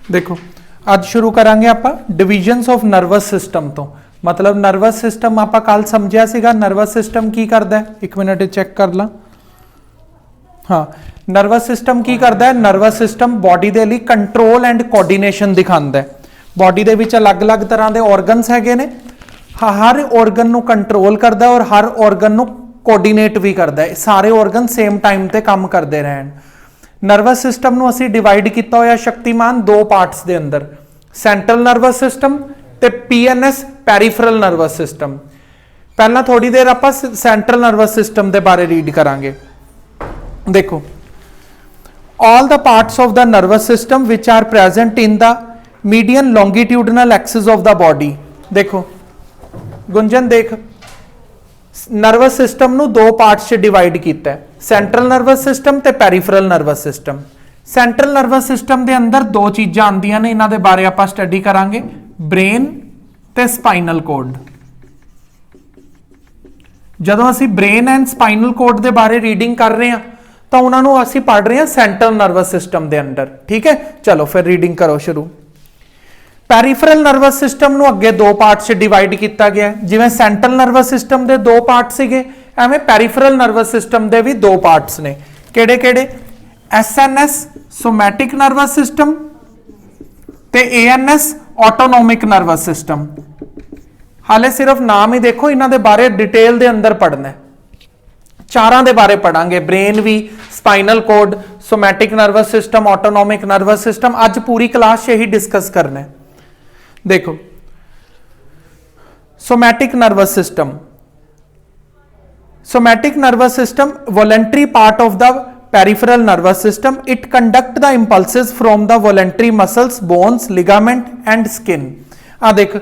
देखो आज शुरू करांगे आपां डिविजन्स ऑफ नर्वस सिस्टम तो। मतलब नर्वस सिस्टम आपां कल समझिया सीगा, नर्वस सिस्टम की करदा है, एक मिनट चेक कर ला। हाँ, नर्वस सिस्टम की करदा है, नर्वस सिस्टम बॉडी दे लई कंट्रोल एंड कोऑर्डिनेशन दिखांदा है। बॉडी दे विच अलग-अलग तरह दे ऑर्गनस हैगे ने, हर ऑर्गन नूं कंट्रोल करदा और हर ऑर्गन नूं कोऑर्डिनेट भी करदा है। सारे ऑर्गन सेम टाइम ते काम करदे रहन। नर्वस सिस्टम नूं असीं डिवाइड कीता होया शक्तिमान दो पार्ट्स दे अंदर, सेंट्रल नर्वस सिस्टम ते पीएनएस पेरीफेरल नर्वस सिस्टम। पहला थोड़ी देर आपां सेंट्रल नर्वस सिस्टम दे बारे रीड करांगे। देखो, all the parts of the nervous system which are present in the median longitudinal axis of the body। देखो गुंजन, देख नर्वस सिस्टम नूं दो पार्ट्स च डिवाइड कीता है, सेंट्रल नर्वस सिस्टम ते peripheral nervous system. Central nervous system दे अंदर दो चीज़ां आंदियां ने, इन्हां दे बारे आपां स्टडी करांगे, ब्रेन ते स्पाइनल कोड। जदों असीं ब्रेन एंड स्पाइनल कोड दे बारे रीडिंग कर रहे हैं तो उन्होंने असीं पढ़ रहे हैं सेंट्रल नर्वस सिस्टम दे अंदर। ठीक है, चलो फिर रीडिंग करो शुरू। पेरीफेरल नर्वस सिस्टम नूं अगे दो पार्ट्स च डिवाइड किया गया है। जिवें सेंट्रल नर्वस सिस्टम दे दो पार्ट सीगे, एवें पेरीफेरल नर्वस सिस्टम दे भी दो पार्ट्स ने। किहड़े किहड़े? एसएनएस सोमैटिक नर्वस सिस्टम ते एएनएस ऑटोनोमिक नर्वस सिस्टम। हाले सिर्फ नाम ही देखो, इन्हां दे बारे डिटेल दे अंदर पढ़ना है। चारां दे बारे पढ़ांगे, ब्रेन भी, spinal cord, somatic nervous system, autonomic nervous system. अज पूरी क्लास यही डिस्कस करना है। देखो, somatic nervous system. Somatic nervous system voluntary part of the peripheral nervous system. It conduct the impulses from the voluntary muscles, bones, ligament and skin. आ देख,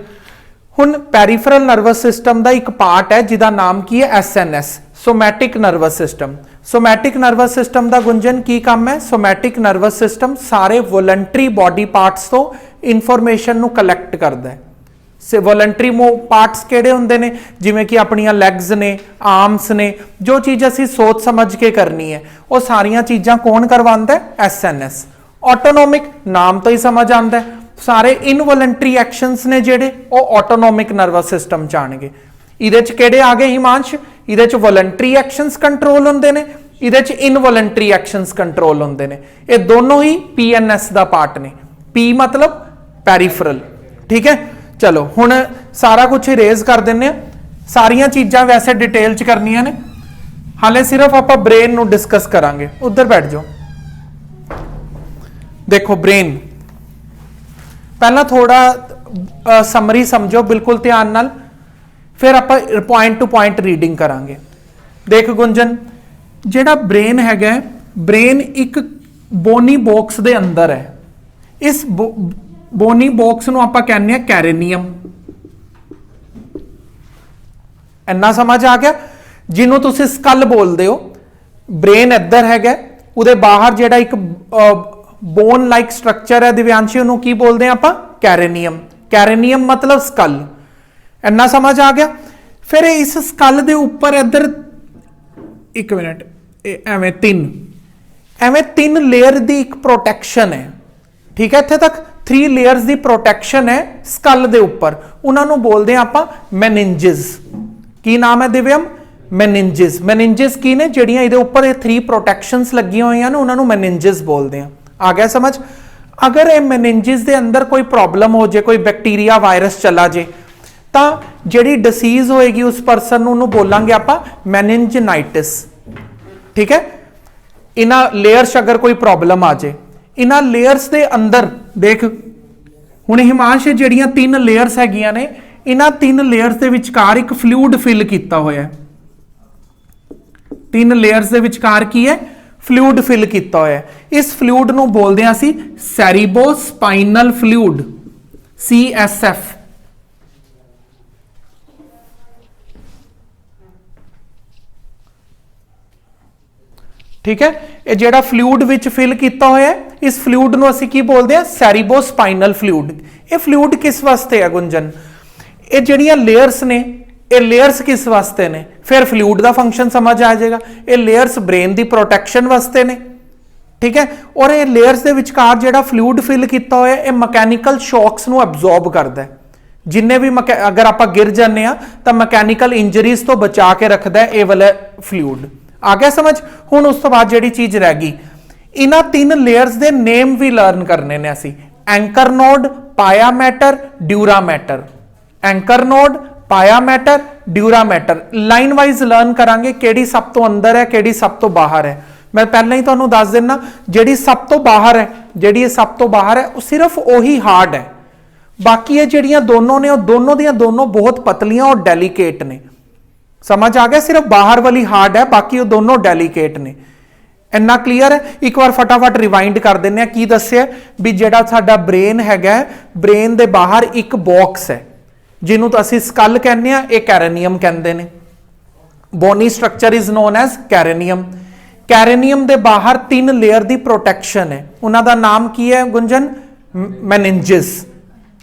हुण peripheral nervous system का एक पार्ट है जिसका नाम की है SNS, somatic nervous system. Somatic nervous system का गुंजन की काम है? सोमैटिक नर्वस सिस्टम सारे वॉलंटरी बॉडी पार्ट्स तो इनफॉर्मेशन नू कलैक्ट करता है। से वॉलंटरी पार्ट्स किहड़े हुंदे ने? जिवें कि अपनियां लैग्स ने, आर्म्स ने, जो चीज़ असीं सोच समझ के करनी है वो सारियां चीज़ां कौन करवांदा है? एसएनएस। ऑटोनोमिक, नाम तो ही समझ आंदा है, सारे इनवॉलंटरी एक्शंस ने जिहड़े वो ऑटोनोमिक नर्वस सिस्टम च आउणगे। इहदे च किहड़े आ गए हिमांश? इहदे च वॉलंटरी एक्शंस कंट्रोल हुंदे ने, इहदे च इनवॉलंटरी एक्शंस कंट्रोल हुंदे ने। ये दोनों ही पीएनएस दा पार्ट ने। पी मतलब पेरीफेरल। ठीक है, चलो हुण सारा कुछ इरेज कर दिंने आ। सारियां चीज़ां वैसे डिटेल च करनियां ने, हाले सिर्फ आपां ब्रेन नूं डिस्कस करांगे। उधर बैठ जाओ। देखो ब्रेन, पहला थोड़ा समरी समझो बिल्कुल ध्यान नाल, फिर आप पॉइंट टू पॉइंट रीडिंग करांगे। देख गुंजन, जिहड़ा ब्रेन हैगा, ब्रेन एक बोनी बॉक्स दे अंदर है। इस बोनी बॉक्स नूं आपां कहने कैरेनियम। इन्ना समझ आ गया? जिन्हों तुसीं स्कल बोलदे हो, ब्रेन इधर हैगा, उहदे बाहर जिहड़ा एक बोन लाइक स्ट्रक्चर है दिव्यांशी, उन्होंने की बोलते हैं आपां? कैरेनियम। कैरेनियम मतलब स्कल। इन्ना समझ आ गया? फिर इस स्कल दे ऊपर इधर एक मिनट, एवें तीन लेयर दी एक प्रोटेक्शन है। ठीक है, इत्थे तक 3 लेयर्स दी प्रोटेक्शन है स्कल दे ऊपर। उन्होंने बोलते हैं आपां मेनिंजेस। की नाम है दिव्यम? मेनिंजेस। मेनिंजेस की ने? जिहड़ियां इहदे ऊपर ये 3 प्रोटेक्शंस लगियां होईयां ने, उन्होंने मेनिंजेस बोलते हैं। आ गया समझ? अगर ये मेनिंजेस दे अंदर कोई प्रॉब्लम हो जाए, कोई बैक्टीरिया वायरस चला जाए, तो जिहड़ी डिसीज होएगी उस पर्सन नूं बोलांगे आपां मेनिंजाइटिस। ठीक है, इन्हां लेयर्स अगर कोई प्रॉब्लम आ जाए, इन्हां लेयर्स दे अंदर देख हुण हिमांश, जिहड़ियां 3 लेयर्स हैगियां ने, इन्हां 3 लेयर्स दे विचकार एक फ्लूइड फिल कीता होया है। 3 लेयर्स दे विचकार की है? फ्लूइड फिल किया होया है। इस फ्लूइड नूं बोलदे हां असीं सेरिबोस्पाइनल फ्लूइड, CSF। ठीक है, ये जिहड़ा फ्लूइड विच फिल किया होया है, इस फ्लूइड नूं असीं की बोलदे हां? सेरिबोस्पाइनल फ्लूइड। ये फ्लूइड किस वास्ते है गुंजन? ये जिहड़ियां लेयर्स ने, ये लेयर्स किस वास्ते ने? फिर फ्लूइड का फंक्शन समझ आ जाएगा। ये लेयर्स ब्रेन की प्रोटेक्शन वास्ते ने। ठीक है। और ये लेयर्स के विचकार जिहड़ा फ्लूइड फिल किया होया ये मैकेनिकल शॉक्स नूं अब्जॉर्ब करता है। जिन्ने भी अगर आप गिर जाने तो मैकेनिकल इंजरीज तो बचा के रखता है ये वाला फ्लूइड। आ गया समझ। हुण उस तो बाद जिहड़ी चीज रह गई, इन्हां 3 लेयर्स के नेम भी लर्न करने ने असीं। Anchor node, pia mater, dura mater. Anchor node, pia mater, dura mater line wise learn करांगे किहड़ी सब तो अंदर है किहड़ी सब तो बाहर है। मैं पहले ही तुहानूं दस देना जिहड़ी सब तो बाहर है, जिहड़ी सब तो बाहर है वो सिर्फ ओही हार्ड है। बाकी ये जिहड़ियां दोनों ने दोनों दियां दोनों बहुत पतलियां और डेलीकेट ने। समझ आ गया। सिर्फ बाहर वाली हार्ड है, बाकी वो दोनों डेलीकेट ने। इन्ना क्लीयर है। एक बार फटाफट रिवाइंड कर देने की दस्सिया भी जिहड़ा साडा ब्रेन हैगा, ब्रेन दे बाहर एक बॉक्स है जिन्हों तो असीं स्कल कहने आ, ये कैरेनियम कहते हैं। Bony structure is known as cranium. Cranium दे बाहर 3 लेयर दी प्रोटेक्शन है। उन्हां दा नाम की है गुंजन? मेनिंजिस।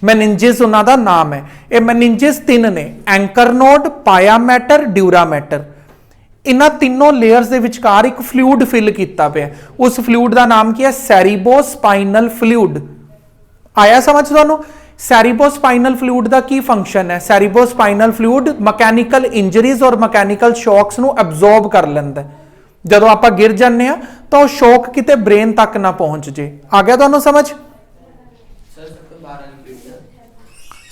मेनिंजिस उन्हां दा नाम है। ये मेनिंजिस 3 ने, anchor node, pia mater, dura matter. इन्हां तीनों लेयर्स दे विचकार एक फ्लूइड फिल किया पे। उस फ्लूइड का नाम की है सेरिबोस्पाइनल फ्लूइड। आया समझ तुहानूं? सेरिबोस्पाइनल फ्लूइड का की फंक्शन है? सेरिबोस्पाइनल फ्लूइड मैकेनिकल इंजरीज और मैकेनिकल शॉक्स नूं अब्जॉर्ब कर लैंदा है। जदों आपां गिर जाने आ तो शॉक किते ब्रेन तक ना पहुंच जे। आ गया तुहानूं समझ?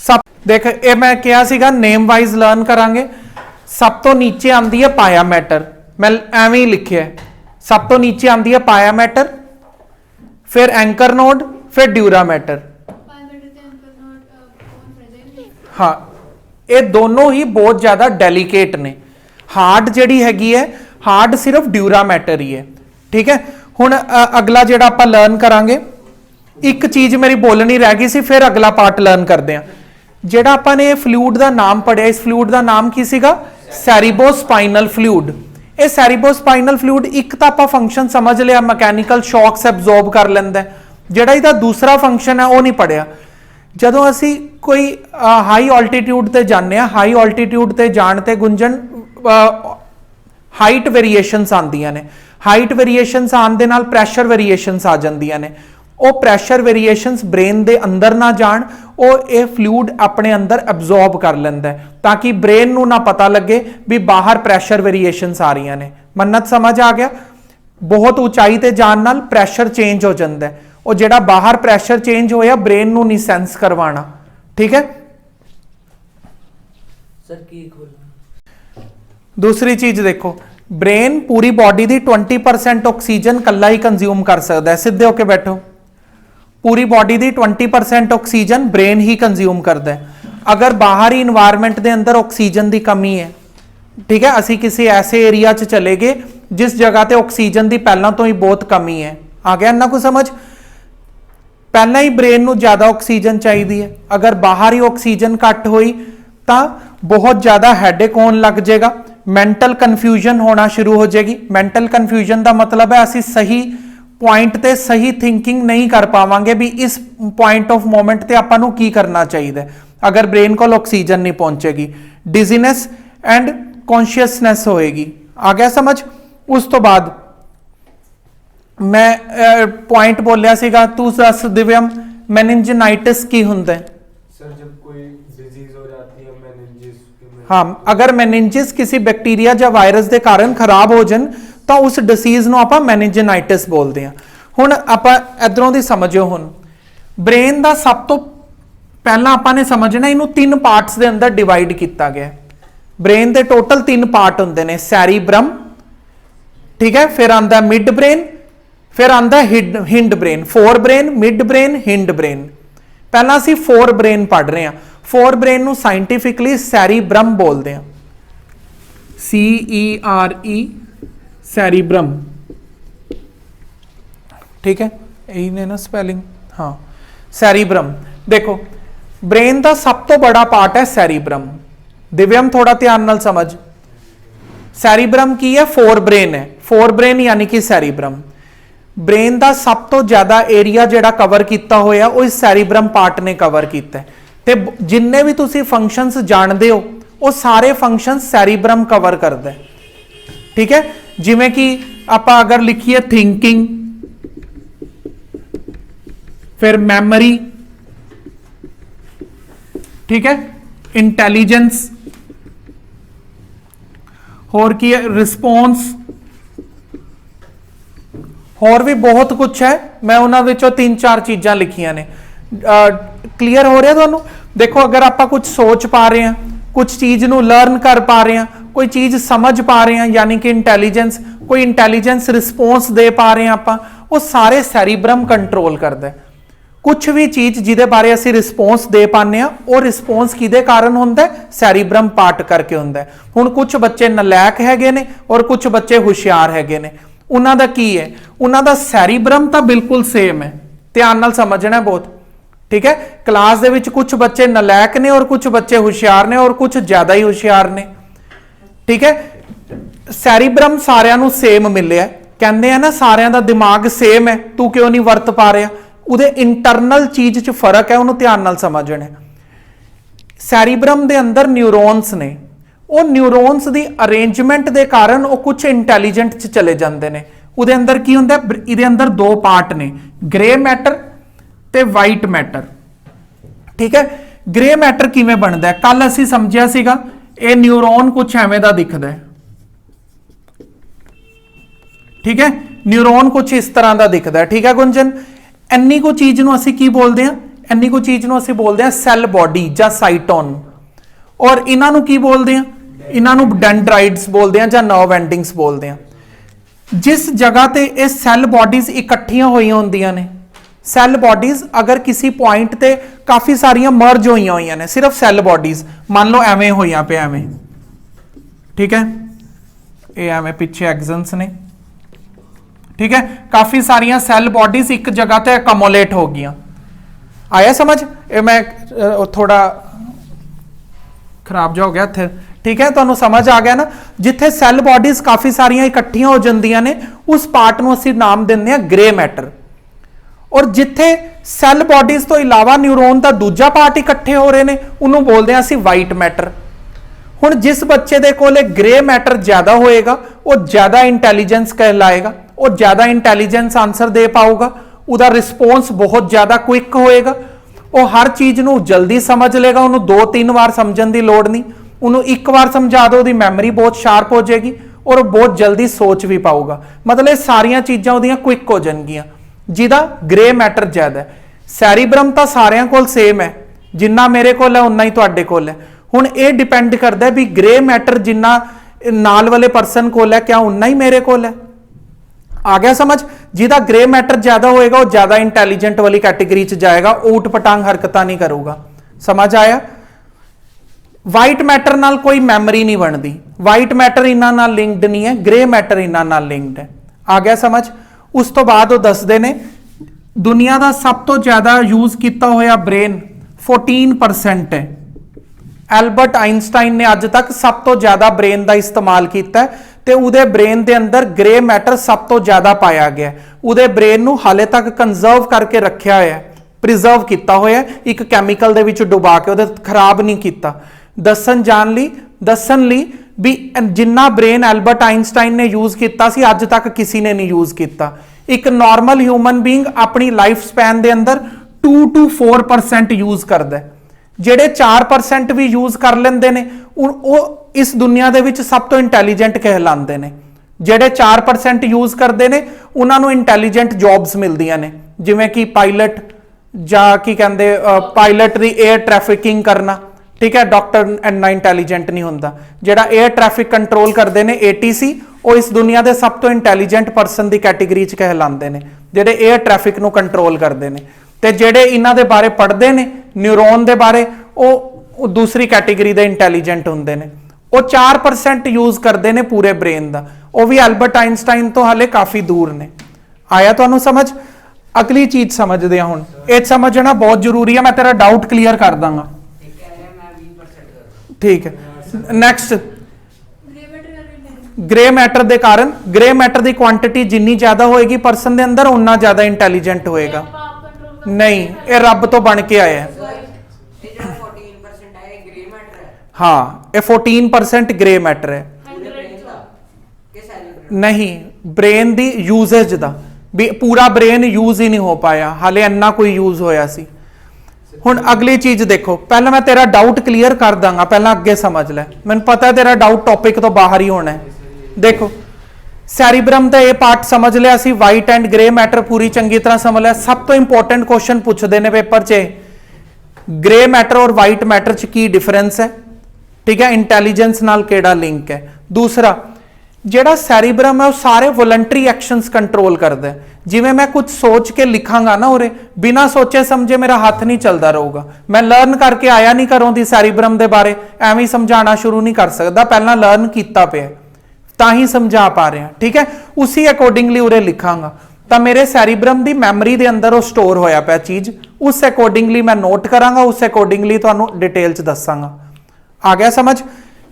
सब देख ये मैं कहा सीगा नेम वाइज लर्न करांगे। सब तो नीचे आंदी है पाया मैटर, मैं एवें ही लिखिया है। सब तो नीचे आंदी है पाया मैटर, फिर एंकर नोड, फिर ड्यूरा मैटर। हाँ ये दोनों ही बहुत ज्यादा डेलीकेट ने। हार्ड जिहड़ी हैगी है, हार्ड सिर्फ ड्यूरा मैटर ही है। ठीक है। हुण अगला जिहड़ा आपां लर्न करांगे, एक चीज मेरी बोलनी रह गई सी, फिर अगला पार्ट लर्न करते हैं। जिहड़ा आपां ने फ्लूइड का नाम पढ़िया, इस फ्लूइड का नाम की सीगा? सेरिबोस्पाइनल फ्लूइड। ये सेरिबोस्पाइनल फ्लूइड एक तो आपां फंक्शन समझ लिया, मैकेनिकल शॉक्स एब्जॉर्ब कर लैंदा है। जिहड़ा इहदा दूसरा फंक्शन है वो नहीं पढ़िया। जदों असी कोई हाई ऑल्टीट्यूड ते जाने, हाई ऑल्टीट्यूड ते जाण ते गुंजन हाइट वेरीएशनस आंदियां ने। हाइट वेरीएशनस आने दे नाल प्रैशर वेरीएशनस आ जांदियां ने। वो प्रैशर वेरीएशनस ब्रेन दे अंदर ना जाण, वो ये फ्लूइड अपने अंदर अब्जॉर्ब कर लैंदा है ताकि ब्रेन नूं ना पता लगे भी बाहर प्रैशर वेरीएशनस आ रही ने। मन्नत समझ आ गया? बहुत ऊंचाई ते जाण नाल प्रैशर चेंज हो जाता है। और जिहड़ा बाहर प्रैशर चेंज होया ब्रेन नूं नहीं सेंस करवाना। ठीक है सर की खोलना। दूसरी चीज देखो, ब्रेन पूरी बॉडी दी 20% ऑक्सीजन कल्ला ही कंज्यूम कर सकता है। सीधे होके बैठो। पूरी बॉडी दी 20% ऑक्सीजन ब्रेन ही कंज्यूम करता है। अगर बाहरी इन्वायरमेंट के अंदर ऑक्सीजन की कमी है, ठीक है, असी किसी ऐसे एरिया च चले गए जिस जगह ते ऑक्सीजन की पहला तो ही बहुत कमी है। आ गया ना कुछ समझ? पहला ही ब्रेन नूं ज्यादा ऑक्सीजन चाहिए है। अगर बाहर ही ऑक्सीजन घट हुई तो बहुत ज्यादा हैडेक होने लग जाएगा, मैंटल कन्फ्यूजन होना शुरू हो जाएगी। मैंटल कन्फ्यूजन का मतलब है असी सही पॉइंट ते सही थिंकिंग नहीं कर पावांगे भी इस पॉइंट ऑफ मोमेंट ते आपां नूं की करना चाहिए अगर ब्रेन को ऑक्सीजन नहीं पहुंचेगी। डिजीनेस एंड कॉन्शियसनेस होएगी। आ गया समझ? उस तो बाद मैं पॉइंट बोलिया सीगा, तू दस दिव्यम मेनिंजाइटिस की हुंदा है? सर जब कोई डिजीज हो जाती है मेनिंजिस। हाँ, अगर मेनिंजिस किसी बैक्टीरिया या वायरस के कारण खराब हो जाए तो उस डिसीज नूं आपां मेनिंजाइटिस बोलते हैं। हुण आपां इधरों दी समझियो। हुण ब्रेन का सब तो पहला आपां ने समझना इनू 3 पार्ट्स के अंदर डिवाइड किया गया। ब्रेन के टोटल 3 पार्ट होंदे ने। सैरीब्रम, ठीक है, फिर आंदा मिड ब्रेन, फिर आंदा hind brain. Fore brain, mid brain, hind brain. पहला असीं फोर ब्रेन पढ़ रहे हैं। फोर ब्रेन नूं साइंटिफिकली सैरीब्रम बोलते हैं। CERE cerebrum. ठीक है, यही ने ना स्पेलिंग? हाँ, सैरीब्रम। देखो ब्रेन का सब तो बड़ा पार्ट है सैरीब्रम। दिव्यम थोड़ा ध्यान नाल समझ। सैरीब्रम की है? फोर ब्रेन है। फोर ब्रेन यानी कि सैरीब्रम। ब्रेन का सब तो ज्यादा एरिया जिहड़ा कवर किया होया वो इस सैरीब्रम पार्ट ने कवर किया है। ते जिन्ने भी तुसी फंक्शनस जानते हो वो सारे फंक्शनस सैरीब्रम कवर करता है। ठीक है, जिमें कि आप अगर लिखिए थिंकिंग, फिर मैमरी, ठीक है, इंटैलीजेंस, होर की है रिस्पॉन्स, होर भी बहुत कुछ है, मैं उन्हां विचों 3-4 चीज़ां लिखियां ने। क्लीयर हो रहा तुहानूं? देखो अगर आप कुछ सोच पा रहे हैं, कुछ चीज़ नूं लर्न कर पा रहे हैं, कोई चीज़ समझ पा रहे हैं, यानी कि इंटैलीजेंस, कोई इंटैलीजेंस रिस्पॉन्स दे पा रहे हैं, आप वो सारे सैरीब्रम कंट्रोल करता है। कुछ भी चीज़ जिहदे बारे असीं रिस्पॉन्स दे पाने आ, वो रिस्पॉन्स किहदे कारण हुंदा है? सैरीब्रम पार्ट करके हुंदा है। हुण कुछ बच्चे नलैक हैगे ने और कुछ बच्चे हुशियार हैगे ने, उन्हां दा की है? उन्हां दा सैरीब्रम तां बिल्कुल सेम है, ध्यान नाल समझना बहुत, ठीक है। क्लास दे विच कुछ बच्चे नलैक ने और कुछ बच्चे हुशियार ने और कुछ ज्यादा ही हुशियार ने, ठीक है। सैरीब्रम सारिਆਂ ਨੂੰ सेम मिलिਆ, कहते हैं ना सारिਆਂ ਦਾ दिमाग सेम है, तू क्यों नहीं वरत पा रहा? ਉਹਦੇ इंटरनल चीज च फर्क है, ਉਹਨੂੰ ਧਿਆਨ ਨਾਲ ਸਮਝਣਾ ਹੈ। ਸੈਰੀਬਰਮ ਦੇ ਅੰਦਰ ਨਿਊਰੋਨਸ ਨੇ, ਉਹ ਨਿਊਰੋਨਸ ਦੀ ਅਰੇਂਜਮੈਂਟ ਦੇ ਕਾਰਨ ਉਹ ਕੁਝ ਇੰਟੈਲੀਜੈਂਟ ਚ ਚਲੇ ਜਾਂਦੇ ਨੇ। ਉਹਦੇ ਅੰਦਰ ਕੀ ਹੁੰਦਾ? ਇਹਦੇ ਅੰਦਰ ਦੋ ਪਾਰਟ ਨੇ, ਗ੍ਰੇ ਮੈਟਰ ਤੇ ਵਾਈਟ ਮੈਟਰ, ਠੀਕ ਹੈ। ਗ੍ਰੇ ਮੈਟਰ ਕਿਵੇਂ ਬਣਦਾ ਹੈ? ਕੱਲ ਅਸੀਂ ਸਮਝਿਆ ਸੀਗਾ, ਇਹ ਨਿਊਰੋਨ ਕੁਝ ਐਵੇਂ ਦਾ ਦਿਖਦਾ ਹੈ, ठीक है। न्यूरोन कुछ इस तरह का दिखता है, ठीक है गुंजन। इन्नी को चीज नूं असीं की बोलते हैं? इन्नी को चीज नूं असीं बोलते हैं सैल बॉडी या साइटोन, और इन्हां नूं की बोलते हैं? इन्हां नूं डेंड्राइड्स बोलते हैं या नर्व एंडिंग्स बोलते हैं। जिस जगह ते ये सैल बॉडीज इकट्ठियां होईयां हुंदियां ने, सैल बॉडीज अगर किसी पॉइंट ते काफी सारियां मर्ज होईयां होईयां ने, सिर्फ सैल बॉडीज मान लो एवें होईयां पे एवें, ठीक है, ये एवें पिछे एक्सन्स ने, ठीक है। काफी सारियां सैल बॉडीज एक जगह ते अकोमोलेट हो गई। आया समझ? ये मैं थोड़ा खराब जो हो गया थे, ठीक है, तुहानूं समझ आ गया ना? जिथे सैल बॉडीज काफी सारियां इकट्ठियां हो जांदियां ने, उस पार्ट नूं असीं नाम दिंदे आ ग्रे मैटर। और जिथे सैल बॉडीज तो इलावा न्यूरोन का दूजा पार्ट इकट्ठे हो रहे ने, उन्होंने बोलते हैं असीं वाइट मैटर। हुण जिस बच्चे दे कोले ग्रे मैटर ज्यादा होएगा, वो ज्यादा इंटैलीजेंस कहलाएगा, वो ज्यादा इंटैलीजेंस आंसर दे पाऊगा, उसका रिस्पॉन्स बहुत ज्यादा क्विक होएगा, वो हर चीज नूं जल्दी समझ लेगा, उन्होंने 2-3 बार समझण दी लोड़ नहीं, उन्होंने एक बार समझा दो, उसकी मैमरी बहुत शार्प हो जाएगी और बहुत जल्दी सोच भी पाऊगा। मतलब सारियां चीज़ां उहदियां क्विक हो जाएगियां, जिहदा ग्रे मैटर ज्यादा है। सैरीब्रम तो सारियां कोल सेम है, जिन्ना मेरे कोल है उन्ना ही तुहाडे कोल है। हुण ये डिपेंड करता है भी ग्रे मैटर जिन्ना नाल वाले परसन कोल है, क्या उन्ना ही मेरे कोल है? आ गया समझ? जिहदा ग्रे मैटर ज्यादा होएगा वो ज्यादा इंटैलीजेंट वाली कैटेगरी च जाएगा, ऊट पटांग हरकतां नहीं करूगा। समझ आया? वाइट मैटर नाल कोई मैमरी नहीं बनती, वाइट मैटर इन्हां नाल लिंक्ड नहीं है, ग्रे मैटर इन्हां नाल लिंक्ड है। आ गया समझ? उस तो बाद वो दसदे ने दुनिया का सब तो ज्यादा यूज किया होया ब्रेन 14% है। एल्बर्ट आइंस्टाइन ने अज तक सब तो ज्यादा ब्रेन का इस्तेमाल किया है, ते उहदे ब्रेन के अंदर ग्रे मैटर सब तो ज्यादा पाया गया। उहदे ब्रेन नूं हाले तक कंजर्व करके रखा होया है, प्रिजर्व किया होया है, एक कैमिकल दे विच डुबा के, उहदे खराब नहीं किया। दसन लई भी जिन्ना ब्रेन एल्बर्ट आइंस्टाइन ने यूज किया सी, अज तक किसी ने नहीं यूज किया। एक नॉर्मल ह्यूमन बीइंग अपनी लाइफ स्पैन के अंदर 2-4% यूज करता है। ਜਿਹੜੇ 4% भी यूज कर लेंदे ने ਉਹ इस दुनिया ਦੇ ਵਿੱਚ सब तो इंटैलीजेंट कहलाते हैं। ਜਿਹੜੇ 4% यूज करते हैं उन्होंने इंटैलीजेंट जॉब्स मिलदियां ने, जिवें कि पायलट ਜਾਂ की कहते पायलट की एयर ट्रैफिकिंग करना, ठीक है। डॉक्टर इन्ना इंटैलीजेंट नहीं होंदा। ਜਿਹੜਾ एयर ट्रैफिक कंट्रोल करते हैं ATC, वो इस दुनिया के सब तो इंटैलीजेंट परसन की कैटेगरी च कहलाते हैं, ਜਿਹੜੇ एयर ट्रैफिक ਨੂੰ कंट्रोल करते हैं। ਤੇ ਜਿਹੜੇ ਇਹਨਾਂ ਦੇ ਬਾਰੇ ਪੜ੍ਹਦੇ ਨੇ ਨਿਊਰੋਨ ਦੇ ਬਾਰੇ, ਉਹ ਦੂਸਰੀ ਕੈਟੇਗਰੀ ਦੇ ਇੰਟੈਲੀਜੈਂਟ ਹੁੰਦੇ ਨੇ। ਉਹ 4% ਯੂਜ਼ ਕਰਦੇ ਨੇ ਪੂਰੇ ਬ੍ਰੇਨ ਦਾ, ਉਹ ਵੀ ਐਲਬਰਟ ਆਇਨਸਟਾਈਨ ਤੋਂ ਹਾਲੇ ਕਾਫੀ ਦੂਰ ਨੇ। ਆਇਆ ਤੁਹਾਨੂੰ ਸਮਝ? ਅਗਲੀ ਚੀਜ਼ ਸਮਝਦੇ ਆ ਹੁਣ, ਇਹ ਸਮਝਣਾ ਬਹੁਤ ਜ਼ਰੂਰੀ ਹੈ, ਮੈਂ ਤੇਰਾ ਡਾਊਟ ਕਲੀਅਰ ਕਰ ਦਾਂਗਾ, ਠੀਕ ਹੈ। ਨੈਕਸਟ, ग्रे मैटर के कारण, ग्रे मैटर की क्वांटिटी जिन्नी ज्यादा होएगी पर्सन के अंदर, उन्ना ज्यादा इंटैलीजेंट होएगा। नहीं, ये रब तो बन के आया है। हाँ, ये 14% ग्रे मैटर है। नहीं, ब्रेन दी यूजेज दा, ਵੀ ਪੂਰਾ ਬ੍ਰੇਨ ਯੂਜ਼ ਹੀ ਨਹੀਂ ਹੋ ਪਾਇਆ, ਹਾਲੇ ਇੰਨਾ ਕੋਈ ਯੂਜ਼ ਹੋਇਆ ਸੀ। ਹੁਣ ਅਗਲੀ ਚੀਜ਼ ਦੇਖੋ, ਪਹਿਲਾਂ ਮੈਂ ਤੇਰਾ ਡਾਊਟ ਕਲੀਅਰ ਕਰ ਦਾਂਗਾ, ਪਹਿਲਾਂ ਅੱਗੇ ਸਮਝ ਲੈ, ਮੈਨੂੰ ਪਤਾ ਤੇਰਾ ਡਾਊਟ ਟੌਪਿਕ ਤੋਂ ਬਾਹਰ ਹੀ ਹੋਣਾ ਹੈ। ਦੇਖੋ ਸੈਰੀਬਰਮ ਦਾ ਇਹ ਪਾਰਟ ਸਮਝ ਲਿਆ ਸੀ, ਵਾਈਟ ਐਂਡ ਗ੍ਰੇ ਮੈਟਰ ਪੂਰੀ ਚੰਗੀ ਤਰ੍ਹਾਂ ਸਮਝ ਲਿਆ। ਸਭ ਤੋਂ ਇੰਪੋਰਟੈਂਟ ਕੁਐਸਚਨ ਪੁੱਛਦੇ ਨੇ ਪੇਪਰ 'ਚ, ਗ੍ਰੇ ਮੈਟਰ ਔਰ ਵਾਈਟ ਮੈਟਰ 'ਚ ਕੀ ਡਿਫਰੈਂਸ ਹੈ, ਠੀਕ ਹੈ, ਇੰਟੈਲੀਜੈਂਸ ਨਾਲ ਕਿਹੜਾ ਲਿੰਕ ਹੈ। ਦੂਸਰਾ ਜਿਹੜਾ ਸੈਰੀਬਰਮ ਹੈ ਉਹ ਸਾਰੇ ਵੋਲੰਟਰੀ ਐਕਸ਼ਨਸ ਕੰਟਰੋਲ ਕਰਦਾ ਹੈ। ਜਿਵੇਂ ਮੈਂ ਕੁਝ ਸੋਚ ਕੇ ਲਿਖਾਂਗਾ ਨਾ ਉਰੇ, ਬਿਨਾਂ ਸੋਚੇ ਸਮਝੇ ਮੇਰਾ ਹੱਥ ਨਹੀਂ ਚੱਲਦਾ ਰਹੂਗਾ। ਮੈਂ ਲਰਨ ਕਰਕੇ ਆਇਆ ਨਹੀਂ ਘਰੋਂ ਦੀ ਸੈਰੀਬਰਮ ਦੇ ਬਾਰੇ, ਐਵੇਂ ਹੀ ਸਮਝਾਉਣਾ ਸ਼ੁਰੂ ਨਹੀਂ ਕਰ ਸਕਦਾ, ਪਹਿਲਾਂ ਲਰਨ ਕੀਤਾ ਪਿਆ ਤਾਂ ਹੀ ਸਮਝਾ ਪਾ ਰਿਹਾ, ਠੀਕ ਹੈ। ਉਸੇ ਅਕੋਰਡਿੰਗਲੀ ਉਰੇ ਲਿਖਾਂਗਾ ਤਾਂ ਮੇਰੇ ਸੈਰੀਬਰਮ ਦੀ ਮੈਮਰੀ ਦੇ ਅੰਦਰ ਉਹ ਸਟੋਰ ਹੋਇਆ ਪਿਆ ਚੀਜ਼, ਉਸ ਅਕੋਰਡਿੰਗਲੀ ਮੈਂ ਨੋਟ ਕਰਾਂਗਾ, ਉਸ ਅਕੋਰਡਿੰਗਲੀ ਤੁਹਾਨੂੰ ਡਿਟੇਲ 'ਚ ਦੱਸਾਂਗਾ। ਆ ਗਿਆ ਸਮਝ।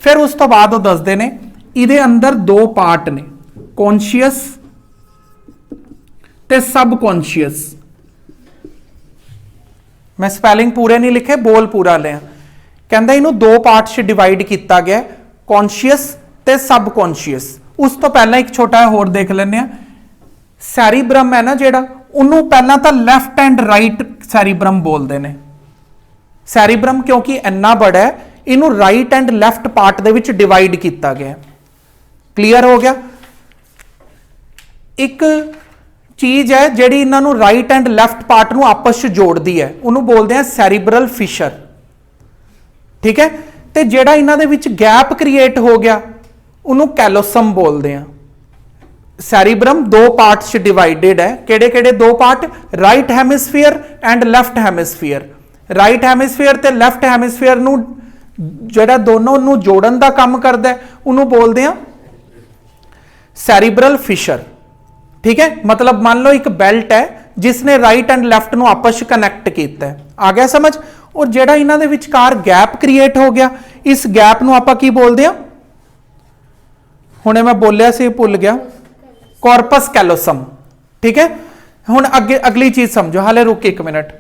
ਫਿਰ ਉਸ ਤੋਂ ਬਾਅਦ ਉਹ ਦੱਸਦੇ ਨੇ ਇਹਦੇ ਅੰਦਰ ਦੋ ਪਾਰਟ ਨੇ, ਕੌਨਸ਼ੀਅਸ ਤੇ ਸਬਕੌਨਸ਼ੀਅਸ। ਮੈਂ ਸਪੈਲਿੰਗ ਪੂਰੇ ਨਹੀਂ ਲਿਖੇ, ਬੋਲ ਪੂਰਾ ਲਿਆ। ਕਹਿੰਦਾ ਇਹਨੂੰ ਦੋ ਪਾਰਟ 'ਚ ਡਿਵਾਈਡ ਕੀਤਾ ਗਿਆ, ਕੌਨਸ਼ੀਅਸ ਤੇ ਸਬਕੌਨਸ਼ੀਅਸ। ਉਸ ਤੋਂ ਪਹਿਲਾਂ ਇੱਕ ਛੋਟਾ ਜਿਹਾ ਹੋਰ ਦੇਖ ਲੈਂਦੇ ਆ। ਸੈਰੀਬਰਮ ਹੈ ਨਾ ਜਿਹੜਾ, ਉਹਨੂੰ ਪਹਿਲਾਂ ਤਾਂ ਲੈਫਟ ਐਂਡ ਰਾਈਟ ਸੈਰੀਬਰਮ ਬੋਲਦੇ ਨੇ। ਸੈਰੀਬਰਮ ਕਿਉਂਕਿ ਇੰਨਾ ਬੜਾ ਹੈ, ਇਹਨੂੰ ਰਾਈਟ ਐਂਡ ਲੈਫਟ ਪਾਰਟ ਦੇ ਵਿੱਚ ਡਿਵਾਈਡ ਕੀਤਾ ਗਿਆ। ਕਲੀਅਰ ਹੋ ਗਿਆ। ਇੱਕ ਚੀਜ਼ ਹੈ ਜਿਹੜੀ ਇਹਨਾਂ ਨੂੰ ਰਾਈਟ ਐਂਡ ਲੈਫਟ ਪਾਰਟ ਨੂੰ ਆਪਸ ਵਿੱਚ ਜੋੜਦੀ ਹੈ, ਉਹਨੂੰ ਬੋਲਦੇ ਆ ਸੈਰੀਬਰਲ ਫਿਸ਼ਰ, ਠੀਕ ਹੈ। ਤੇ ਜਿਹੜਾ ਇਹਨਾਂ ਦੇ ਵਿੱਚ ਗੈਪ ਕ੍ਰੀਏਟ ਹੋ ਗਿਆ ਉਹਨੂੰ ਕੈਲੋਸਮ ਬੋਲਦੇ ਆ। ਸੈਰੀਬਰਮ ਦੋ ਪਾਰਟਸ ਚ ਡਿਵਾਈਡਡ ਹੈ। ਕਿਹੜੇ ਕਿਹੜੇ ਦੋ part? Right hemisphere and left hemisphere. Right hemisphere ਤੇ ਲੈਫਟ ਹੈਮਿਸਫੀਅਰ ਨੂੰ ਜਿਹੜਾ ਦੋਨੋਂ ਨੂੰ ਜੋੜਨ ਦਾ ਕੰਮ ਕਰਦਾ ਹੈ ਉਹਨੂੰ ਬੋਲਦੇ ਆ ਸੈਰੀਬਰਲ ਫਿਸ਼ਰ, ਠੀਕ ਹੈ। ਮਤਲਬ ਮੰਨ ਲਓ ਇੱਕ ਬੈਲਟ ਹੈ ਜਿਸਨੇ ਰਾਈਟ ਐਂਡ ਲੈਫਟ ਨੂੰ ਆਪਸ ਵਿੱਚ ਕਨੈਕਟ ਕੀਤਾ ਹੈ। ਆ ਗਿਆ ਸਮਝ। ਔਰ ਜਿਹੜਾ ਇਹਨਾਂ ਦੇ ਵਿਚਕਾਰ ਗੈਪ ਕ੍ਰੀਏਟ ਹੋ ਗਿਆ, ਇਸ ਗੈਪ ਨੂੰ ਆਪਾਂ ਕੀ ਬੋਲਦੇ ਆ? ਹੁਣੇ ਮੈਂ ਬੋਲਿਆ ਸੀ ਭੁੱਲ ਗਿਆ, ਕਾਰਪਸ ਕੈਲੋਸਮ, ਠੀਕ ਹੈ। ਹੁਣ ਅੱਗੇ ਅਗਲੀ ਚੀਜ਼ ਸਮਝੋ, ਹਾਲੇ ਰੁਕ ਇੱਕ ਮਿੰਟ।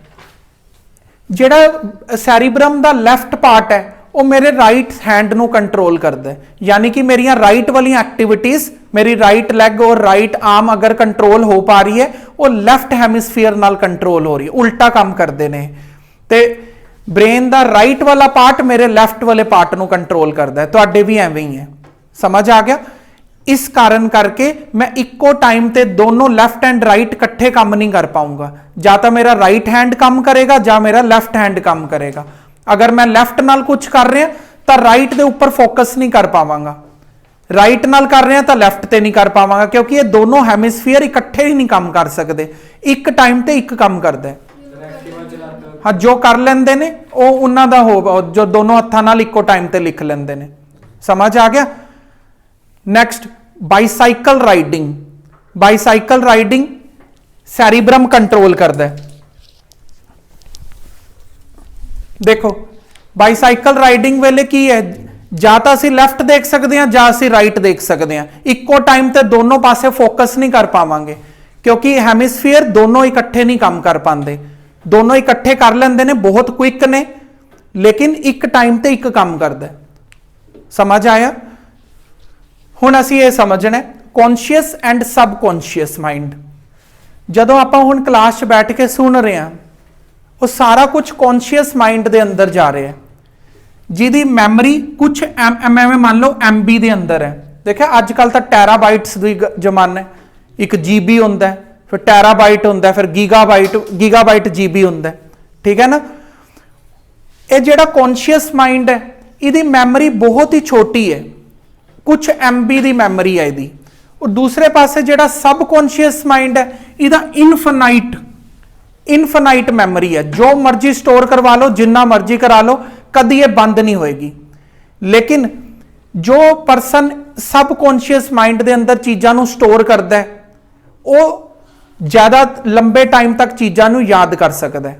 ਜਿਹੜਾ ਸੈਰੀਬਰਮ ਦਾ ਲੈਫਟ ਪਾਰਟ ਹੈ ਉਹ ਮੇਰੇ ਰਾਈਟ ਹੈਂਡ ਨੂੰ ਕੰਟਰੋਲ ਕਰਦਾ ਹੈ, ਯਾਨੀ ਕਿ ਮੇਰੀਆਂ ਰਾਈਟ ਵਾਲੀਆਂ ਐਕਟੀਵਿਟੀਜ਼, ਮੇਰੀ ਰਾਈਟ ਲੈਗ ਔਰ ਰਾਈਟ ਆਰਮ ਅਗਰ ਕੰਟਰੋਲ ਹੋ ਪਾ ਰਹੀ ਹੈ ਉਹ ਲੈਫਟ ਹੈਮਿਸਫੀਅਰ ਨਾਲ ਕੰਟਰੋਲ ਹੋ ਰਹੀ ਹੈ, ਉਲਟਾ ਕੰਮ ਕਰਦੇ ਨੇ। ਤੇ ਬ੍ਰੇਨ ਦਾ ਰਾਈਟ ਵਾਲਾ ਪਾਰਟ ਮੇਰੇ ਲੈਫਟ ਵਾਲੇ ਪਾਰਟ ਨੂੰ ਕੰਟਰੋਲ ਕਰਦਾ ਹੈ। ਤੁਹਾਡੇ ਵੀ ਐਵੇਂ ਹੀ ਹੈ, ਸਮਝ ਆ ਗਿਆ। ਇਸ ਕਾਰਨ ਕਰਕੇ ਮੈਂ ਇੱਕੋ ਟਾਈਮ ਤੇ ਦੋਨੋਂ ਲੈਫਟ ਐਂਡ ਰਾਈਟ ਇਕੱਠੇ ਕੰਮ ਨਹੀਂ ਕਰ ਪਾਉਂਗਾ, ਜਾਂ ਤਾਂ ਮੇਰਾ ਰਾਈਟ ਹੈਂਡ ਕੰਮ ਕਰੇਗਾ ਜਾਂ ਮੇਰਾ ਲੈਫਟ ਹੈਂਡ ਕੰਮ ਕਰੇਗਾ। ਅਗਰ ਮੈਂ ਲੈਫਟ ਨਾਲ ਕੁਝ ਕਰ ਰਿਹਾ ਤਾਂ ਰਾਈਟ ਦੇ ਉੱਪਰ ਫੋਕਸ ਨਹੀਂ ਕਰ ਪਾਵਾਂਗਾ, ਰਾਈਟ ਨਾਲ ਕਰ ਰਿਹਾ ਤਾਂ ਲੈਫਟ ਤੇ ਨਹੀਂ ਕਰ ਪਾਵਾਂਗਾ, ਕਿਉਂਕਿ ਇਹ ਦੋਨੋਂ ਹੈਮਿਸਫੀਅਰ ਇਕੱਠੇ ਹੀ ਨਹੀਂ ਕੰਮ ਕਰ ਸਕਦੇ, ਇੱਕ ਟਾਈਮ ਤੇ ਇੱਕ ਕੰਮ ਕਰਦਾ ਹੈ। ਹਾਂ, ਜੋ ਕਰ ਲੈਂਦੇ ਨੇ ਉਹ ਉਹਨਾਂ ਦਾ ਹੋ, ਜੋ ਦੋਨੋਂ ਹੱਥਾਂ ਨਾਲ ਇੱਕੋ ਟਾਈਮ ਤੇ ਲਿਖ ਲੈਂਦੇ ਨੇ। ਸਮਝ ਆ ਗਿਆ। Next, bicycle riding. Bicycle riding cerebrum control ਕਰਦਾ ਹੈ। ਦੇਖੋ ਬਾਈਸਾਈਕਲ ਰਾਈਡਿੰਗ ਵੇਲੇ ਕੀ ਹੈ, ਜਾਂ ਤਾਂ ਅਸੀਂ ਲੈਫਟ ਦੇਖ ਸਕਦੇ ਹਾਂ ਜਾਂ ਅਸੀਂ ਰਾਈਟ ਦੇਖ ਸਕਦੇ ਹਾਂ, ਇੱਕੋ ਟਾਈਮ ਤੇ ਦੋਨੋਂ ਪਾਸੇ ਫੋਕਸ ਨਹੀਂ ਕਰ ਪਾਵਾਂਗੇ, ਕਿਉਂਕਿ ਹੈਮਿਸਫੀਅਰ ਦੋਨੋਂ ਇਕੱਠੇ ਨਹੀਂ ਕੰਮ ਕਰ ਪਾਉਂਦੇ। ਦੋਨੋਂ ਇਕੱਠੇ ਕਰ ਲੈਂਦੇ ਨੇ, ਬਹੁਤ ਕੁਇਕ ਨੇ, ਲੇਕਿਨ ਇੱਕ ਟਾਈਮ ਤੇ ਇੱਕ ਕੰਮ ਕਰਦਾ। ਸਮਝ ਆਇਆ। ਹੁਣ ਅਸੀਂ ਇਹ ਸਮਝਣਾ ਕੌਨਸ਼ੀਅਸ ਐਂਡ ਸਬਕੌਨਸ਼ੀਅਸ ਮਾਈਂਡ। ਜਦੋਂ ਆਪਾਂ ਹੁਣ ਕਲਾਸ 'ਚ ਬੈਠ ਕੇ ਸੁਣ ਰਹੇ ਹਾਂ ਉਹ ਸਾਰਾ ਕੁਝ ਕੌਨਸ਼ੀਅਸ ਮਾਈਂਡ ਦੇ ਅੰਦਰ ਜਾ ਰਿਹਾ ਹੈ, ਜਿਹਦੀ ਮੈਮਰੀ ਕੁਝ ਐਵੇਂ ਮੰਨ ਲਓ MB ਦੇ ਅੰਦਰ ਹੈ। ਦੇਖਿਆ ਅੱਜ ਕੱਲ ਤਾਂ ਟੈਰਾਬਾਈਟਸ ਦੀ ਜ਼ਮਾਨਾ ਹੈ, ਇੱਕ GB ਹੁੰਦਾ ਹੈ, ਫਿਰ ਟੈਰਾਬਾਈਟ ਹੁੰਦਾ, ਫਿਰ ਗੀਗਾਬਾਈਟ GB ਹੁੰਦਾ, ਠੀਕ ਹੈ ਨਾ। ਇਹ ਜਿਹੜਾ ਕੌਨਸ਼ੀਅਸ ਮਾਈਂਡ ਹੈ ਇਹਦੀ ਮੈਮਰੀ ਬਹੁਤ ਹੀ ਛੋਟੀ ਹੈ, ਕੁਝ MB ਦੀ ਮੈਮਰੀ ਹੈ ਇਹਦੀ। ਔਰ ਦੂਸਰੇ ਪਾਸੇ ਜਿਹੜਾ ਸਬਕੌਨਸ਼ੀਅਸ ਮਾਈਂਡ ਹੈ ਇਹਦਾ ਇਨਫਾਈਨਾਈਟ ਮੈਮਰੀ ਹੈ, ਜੋ ਮਰਜ਼ੀ ਸਟੋਰ ਕਰਵਾ ਲਓ, ਜਿੰਨਾ ਮਰਜ਼ੀ ਕਰਾ ਲਓ, ਕਦੀ ਇਹ ਬੰਦ ਨਹੀਂ ਹੋਏਗੀ। ਲੇਕਿਨ ਜੋ ਪਰਸਨ ਸਬਕੌਨਸ਼ੀਅਸ ਮਾਈਂਡ ਦੇ ਅੰਦਰ ਚੀਜ਼ਾਂ ਨੂੰ ਸਟੋਰ ਕਰਦਾ ਹੈ ਉਹ ਜ਼ਿਆਦਾ ਲੰਬੇ ਟਾਈਮ ਤੱਕ ਚੀਜ਼ਾਂ ਨੂੰ ਯਾਦ ਕਰ ਸਕਦਾ ਹੈ।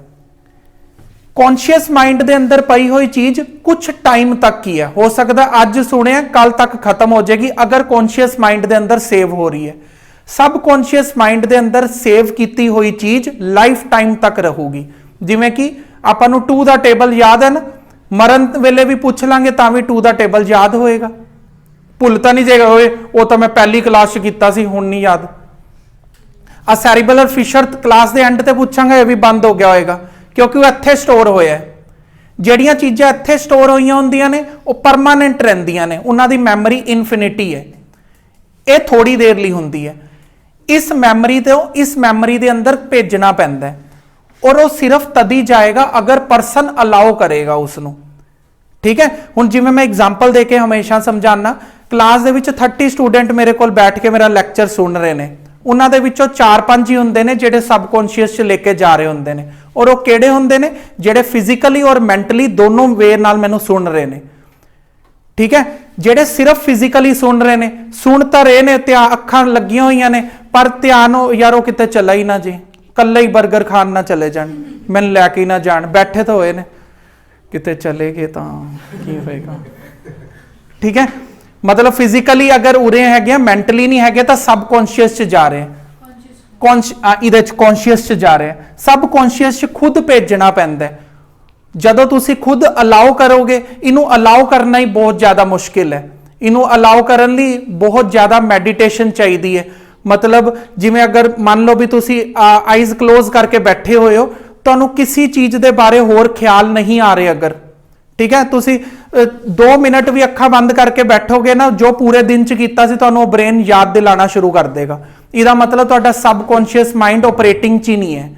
ਕੌਨਸ਼ੀਅਸ ਮਾਈਂਡ ਦੇ ਅੰਦਰ ਪਈ ਹੋਈ ਚੀਜ਼ ਕੁਝ ਟਾਈਮ ਤੱਕ ਹੀ ਹੈ, ਹੋ ਸਕਦਾ ਅੱਜ ਸੁਣਿਆ ਕੱਲ ਤੱਕ ਖਤਮ ਹੋ ਜਾਏਗੀ, ਅਗਰ ਕੌਨਸ਼ੀਅਸ ਮਾਈਂਡ ਦੇ ਅੰਦਰ ਸੇਵ ਹੋ ਰਹੀ ਹੈ। ਸਬਕੌਨਸ਼ੀਅਸ ਮਾਈਂਡ ਦੇ ਅੰਦਰ ਸੇਵ ਕੀਤੀ ਹੋਈ ਚੀਜ਼ ਲਾਈਫ ਟਾਈਮ ਤੱਕ ਰਹੂਗੀ। ਜਿਵੇਂ ਕਿ ਆਪਾਂ ਨੂੰ 2 ਦਾ ਟੇਬਲ ਯਾਦ ਹੈ ਨਾ, ਮਰਨ ਵੇਲੇ ਵੀ ਪੁੱਛ ਲਾਂਗੇ ਤਾਂ ਵੀ 2 ਦਾ ਟੇਬਲ ਯਾਦ ਹੋਏਗਾ, ਭੁੱਲ ਤਾਂ ਨਹੀਂ ਜਾਏਗਾ, ਓਏ ਉਹ ਤਾਂ ਮੈਂ ਪਹਿਲੀ ਕਲਾਸ 'ਚ ਕੀਤਾ ਸੀ, ਹੁਣ ਨਹੀਂ ਯਾਦ। ਆ ਸੈਰੀਬਲਰ ਫਿਸ਼ਰ ਕਲਾਸ ਦੇ ਐਂਡ ਤੇ ਪੁੱਛਾਂਗਾ, ਇਹ ਵੀ ਬੰਦ ਹੋ ਗਿਆ ਹੋਏਗਾ ਕਿਉਂਕਿ ਉਹ ਇੱਥੇ ਸਟੋਰ ਹੋਇਆ ਹੈ। ਜਿਹੜੀਆਂ ਚੀਜ਼ਾਂ ਇੱਥੇ ਸਟੋਰ ਹੋਈਆਂ ਹੁੰਦੀਆਂ ਨੇ ਉਹ ਪਰਮਾਨੈਂਟ ਰਹਿੰਦੀਆਂ ਨੇ, ਉਹਨਾਂ ਦੀ ਮੈਮਰੀ ਇਨਫਿਨਿਟੀ ਹੈ। ਇਹ ਥੋੜੀ ਦੇਰ ਲਈ ਹੁੰਦੀ ਹੈ। ਇਸ ਮੈਮਰੀ ਤੋਂ ਇਸ ਮੈਮਰੀ ਦੇ ਅੰਦਰ ਭੇਜਣਾ ਪੈਂਦਾ ਹੈ ਔਰ ਉਹ ਸਿਰਫ ਤਦ ਹੀ ਜਾਏਗਾ ਅਗਰ ਪਰਸਨ ਅਲਾਓ ਕਰੇਗਾ ਉਸ ਨੂੰ। ਠੀਕ ਹੈ, ਹੁਣ ਜਿਵੇਂ ਮੈਂ ਐਗਜ਼ਾਮਪਲ ਦੇ ਕੇ ਹਮੇਸ਼ਾ ਸਮਝਾਣਾ, ਕਲਾਸ ਦੇ ਵਿੱਚ 30 ਸਟੂਡੈਂਟ ਮੇਰੇ ਕੋਲ ਬੈਠ ਕੇ ਮੇਰਾ ਲੈਕਚਰ ਸੁਣ ਰਹੇ ਨੇ, ਉਹਨਾਂ ਦੇ ਵਿੱਚੋਂ 4-5 ਹੀ ਹੁੰਦੇ ਨੇ ਜਿਹੜੇ ਸਬਕੌਂਸ਼ੀਅਸ 'ਚ ਲੈ ਕੇ ਜਾ ਰਹੇ ਹੁੰਦੇ ਨੇ, ਔਰ ਉਹ ਕਿਹੜੇ ਹੁੰਦੇ ਨੇ? ਜਿਹੜੇ ਫਿਜ਼ੀਕਲੀ ਔਰ ਮੈਂਟਲੀ ਦੋਨੋਂ ਵੇ ਨਾਲ ਮੈਨੂੰ ਸੁਣ ਰਹੇ ਨੇ। ਠੀਕ ਹੈ, ਜਿਹੜੇ ਸਿਰਫ ਫਿਜ਼ੀਕਲੀ ਸੁਣ ਰਹੇ ਨੇ, ਸੁਣ ਤਾਂ ਰਹੇ ਨੇ ਤੇ ਅੱਖਾਂ ਲੱਗੀਆਂ ਹੋਈਆਂ ਨੇ, ਪਰ ਧਿਆਨ ਯਾਰ ਉਹ ਕਿਤੇ ਚਲਾ ਹੀ ਨਾ ਜੇ, ਕੱਲਾ ਹੀ 버ਗਰ ਖਾਣ ਨਾ ਚਲੇ ਜਾਣ, ਮੈਨੂੰ ਲੈ ਕੇ ਨਾ ਜਾਣ, ਬੈਠੇ ਤਾਂ ਹੋਏ ਨੇ, ਕਿਤੇ ਚਲੇ ਗਏ ਤਾਂ ਕੀ ਹੋਏਗਾ। ਠੀਕ ਹੈ, ਮਤਲਬ ਫਿਜ਼ੀਕਲੀ ਅਗਰ ਉਰੇ ਹੈਗੇ, ਮੈਂਟਲੀ ਨਹੀਂ ਹੈਗੇ ਤਾਂ ਸਬਕੌਂਸ਼ੀਅਸ 'ਚ ਜਾ ਰਹੇ, ਇਹਦੇ 'ਚ ਕੌਂਸ਼ੀਅਸ 'ਚ ਜਾ ਰਹੇ, ਸਬਕੌਂਸ਼ੀਅਸ 'ਚ ਖੁਦ ਭੇਜਣਾ ਪੈਂਦਾ। ਜਦੋਂ ਤੁਸੀਂ ਖੁਦ ਅਲਾਓ ਕਰੋਗੇ, ਇਹਨੂੰ ਅਲਾਓ ਕਰਨਾ ਹੀ ਬਹੁਤ ਜ਼ਿਆਦਾ ਮੁਸ਼ਕਿਲ ਹੈ। ਇਹਨੂੰ ਅਲਾਓ ਕਰਨ ਲਈ ਬਹੁਤ ਜ਼ਿਆਦਾ ਮੈਡੀਟੇਸ਼ਨ ਚਾਹੀਦੀ ਹੈ। ਮਤਲਬ ਜਿਵੇਂ ਅਗਰ ਮੰਨ ਲਓ ਵੀ ਤੁਸੀਂ ਆਈਜ਼ ਕਲੋਜ਼ ਕਰਕੇ ਬੈਠੇ ਹੋਏ ਹੋ, ਤੁਹਾਨੂੰ ਕਿਸੇ ਚੀਜ਼ ਦੇ ਬਾਰੇ ਹੋਰ ਖਿਆਲ ਨਹੀਂ ਆ ਰਹੇ ਅਗਰ, ਠੀਕ ਹੈ, ਤੁਸੀਂ 2 ਮਿੰਟ ਵੀ ਅੱਖਾਂ ਬੰਦ ਕਰਕੇ ਬੈਠੋਗੇ ਨਾ, ਜੋ ਪੂਰੇ ਦਿਨ 'ਚ ਕੀਤਾ ਸੀ ਤੁਹਾਨੂੰ ਉਹ ਬ੍ਰੇਨ ਯਾਦ ਦਿਲਾਣਾ ਸ਼ੁਰੂ ਕਰ ਦੇਗਾ। ਇਹਦਾ ਮਤਲਬ ਤੁਹਾਡਾ ਸਬਕੌਂਸ਼ੀਅਸ ਮਾਈਂਡ ਆਪਰੇਟਿੰਗ 'ਚ ਹੀ ਨਹੀਂ ਹੈ।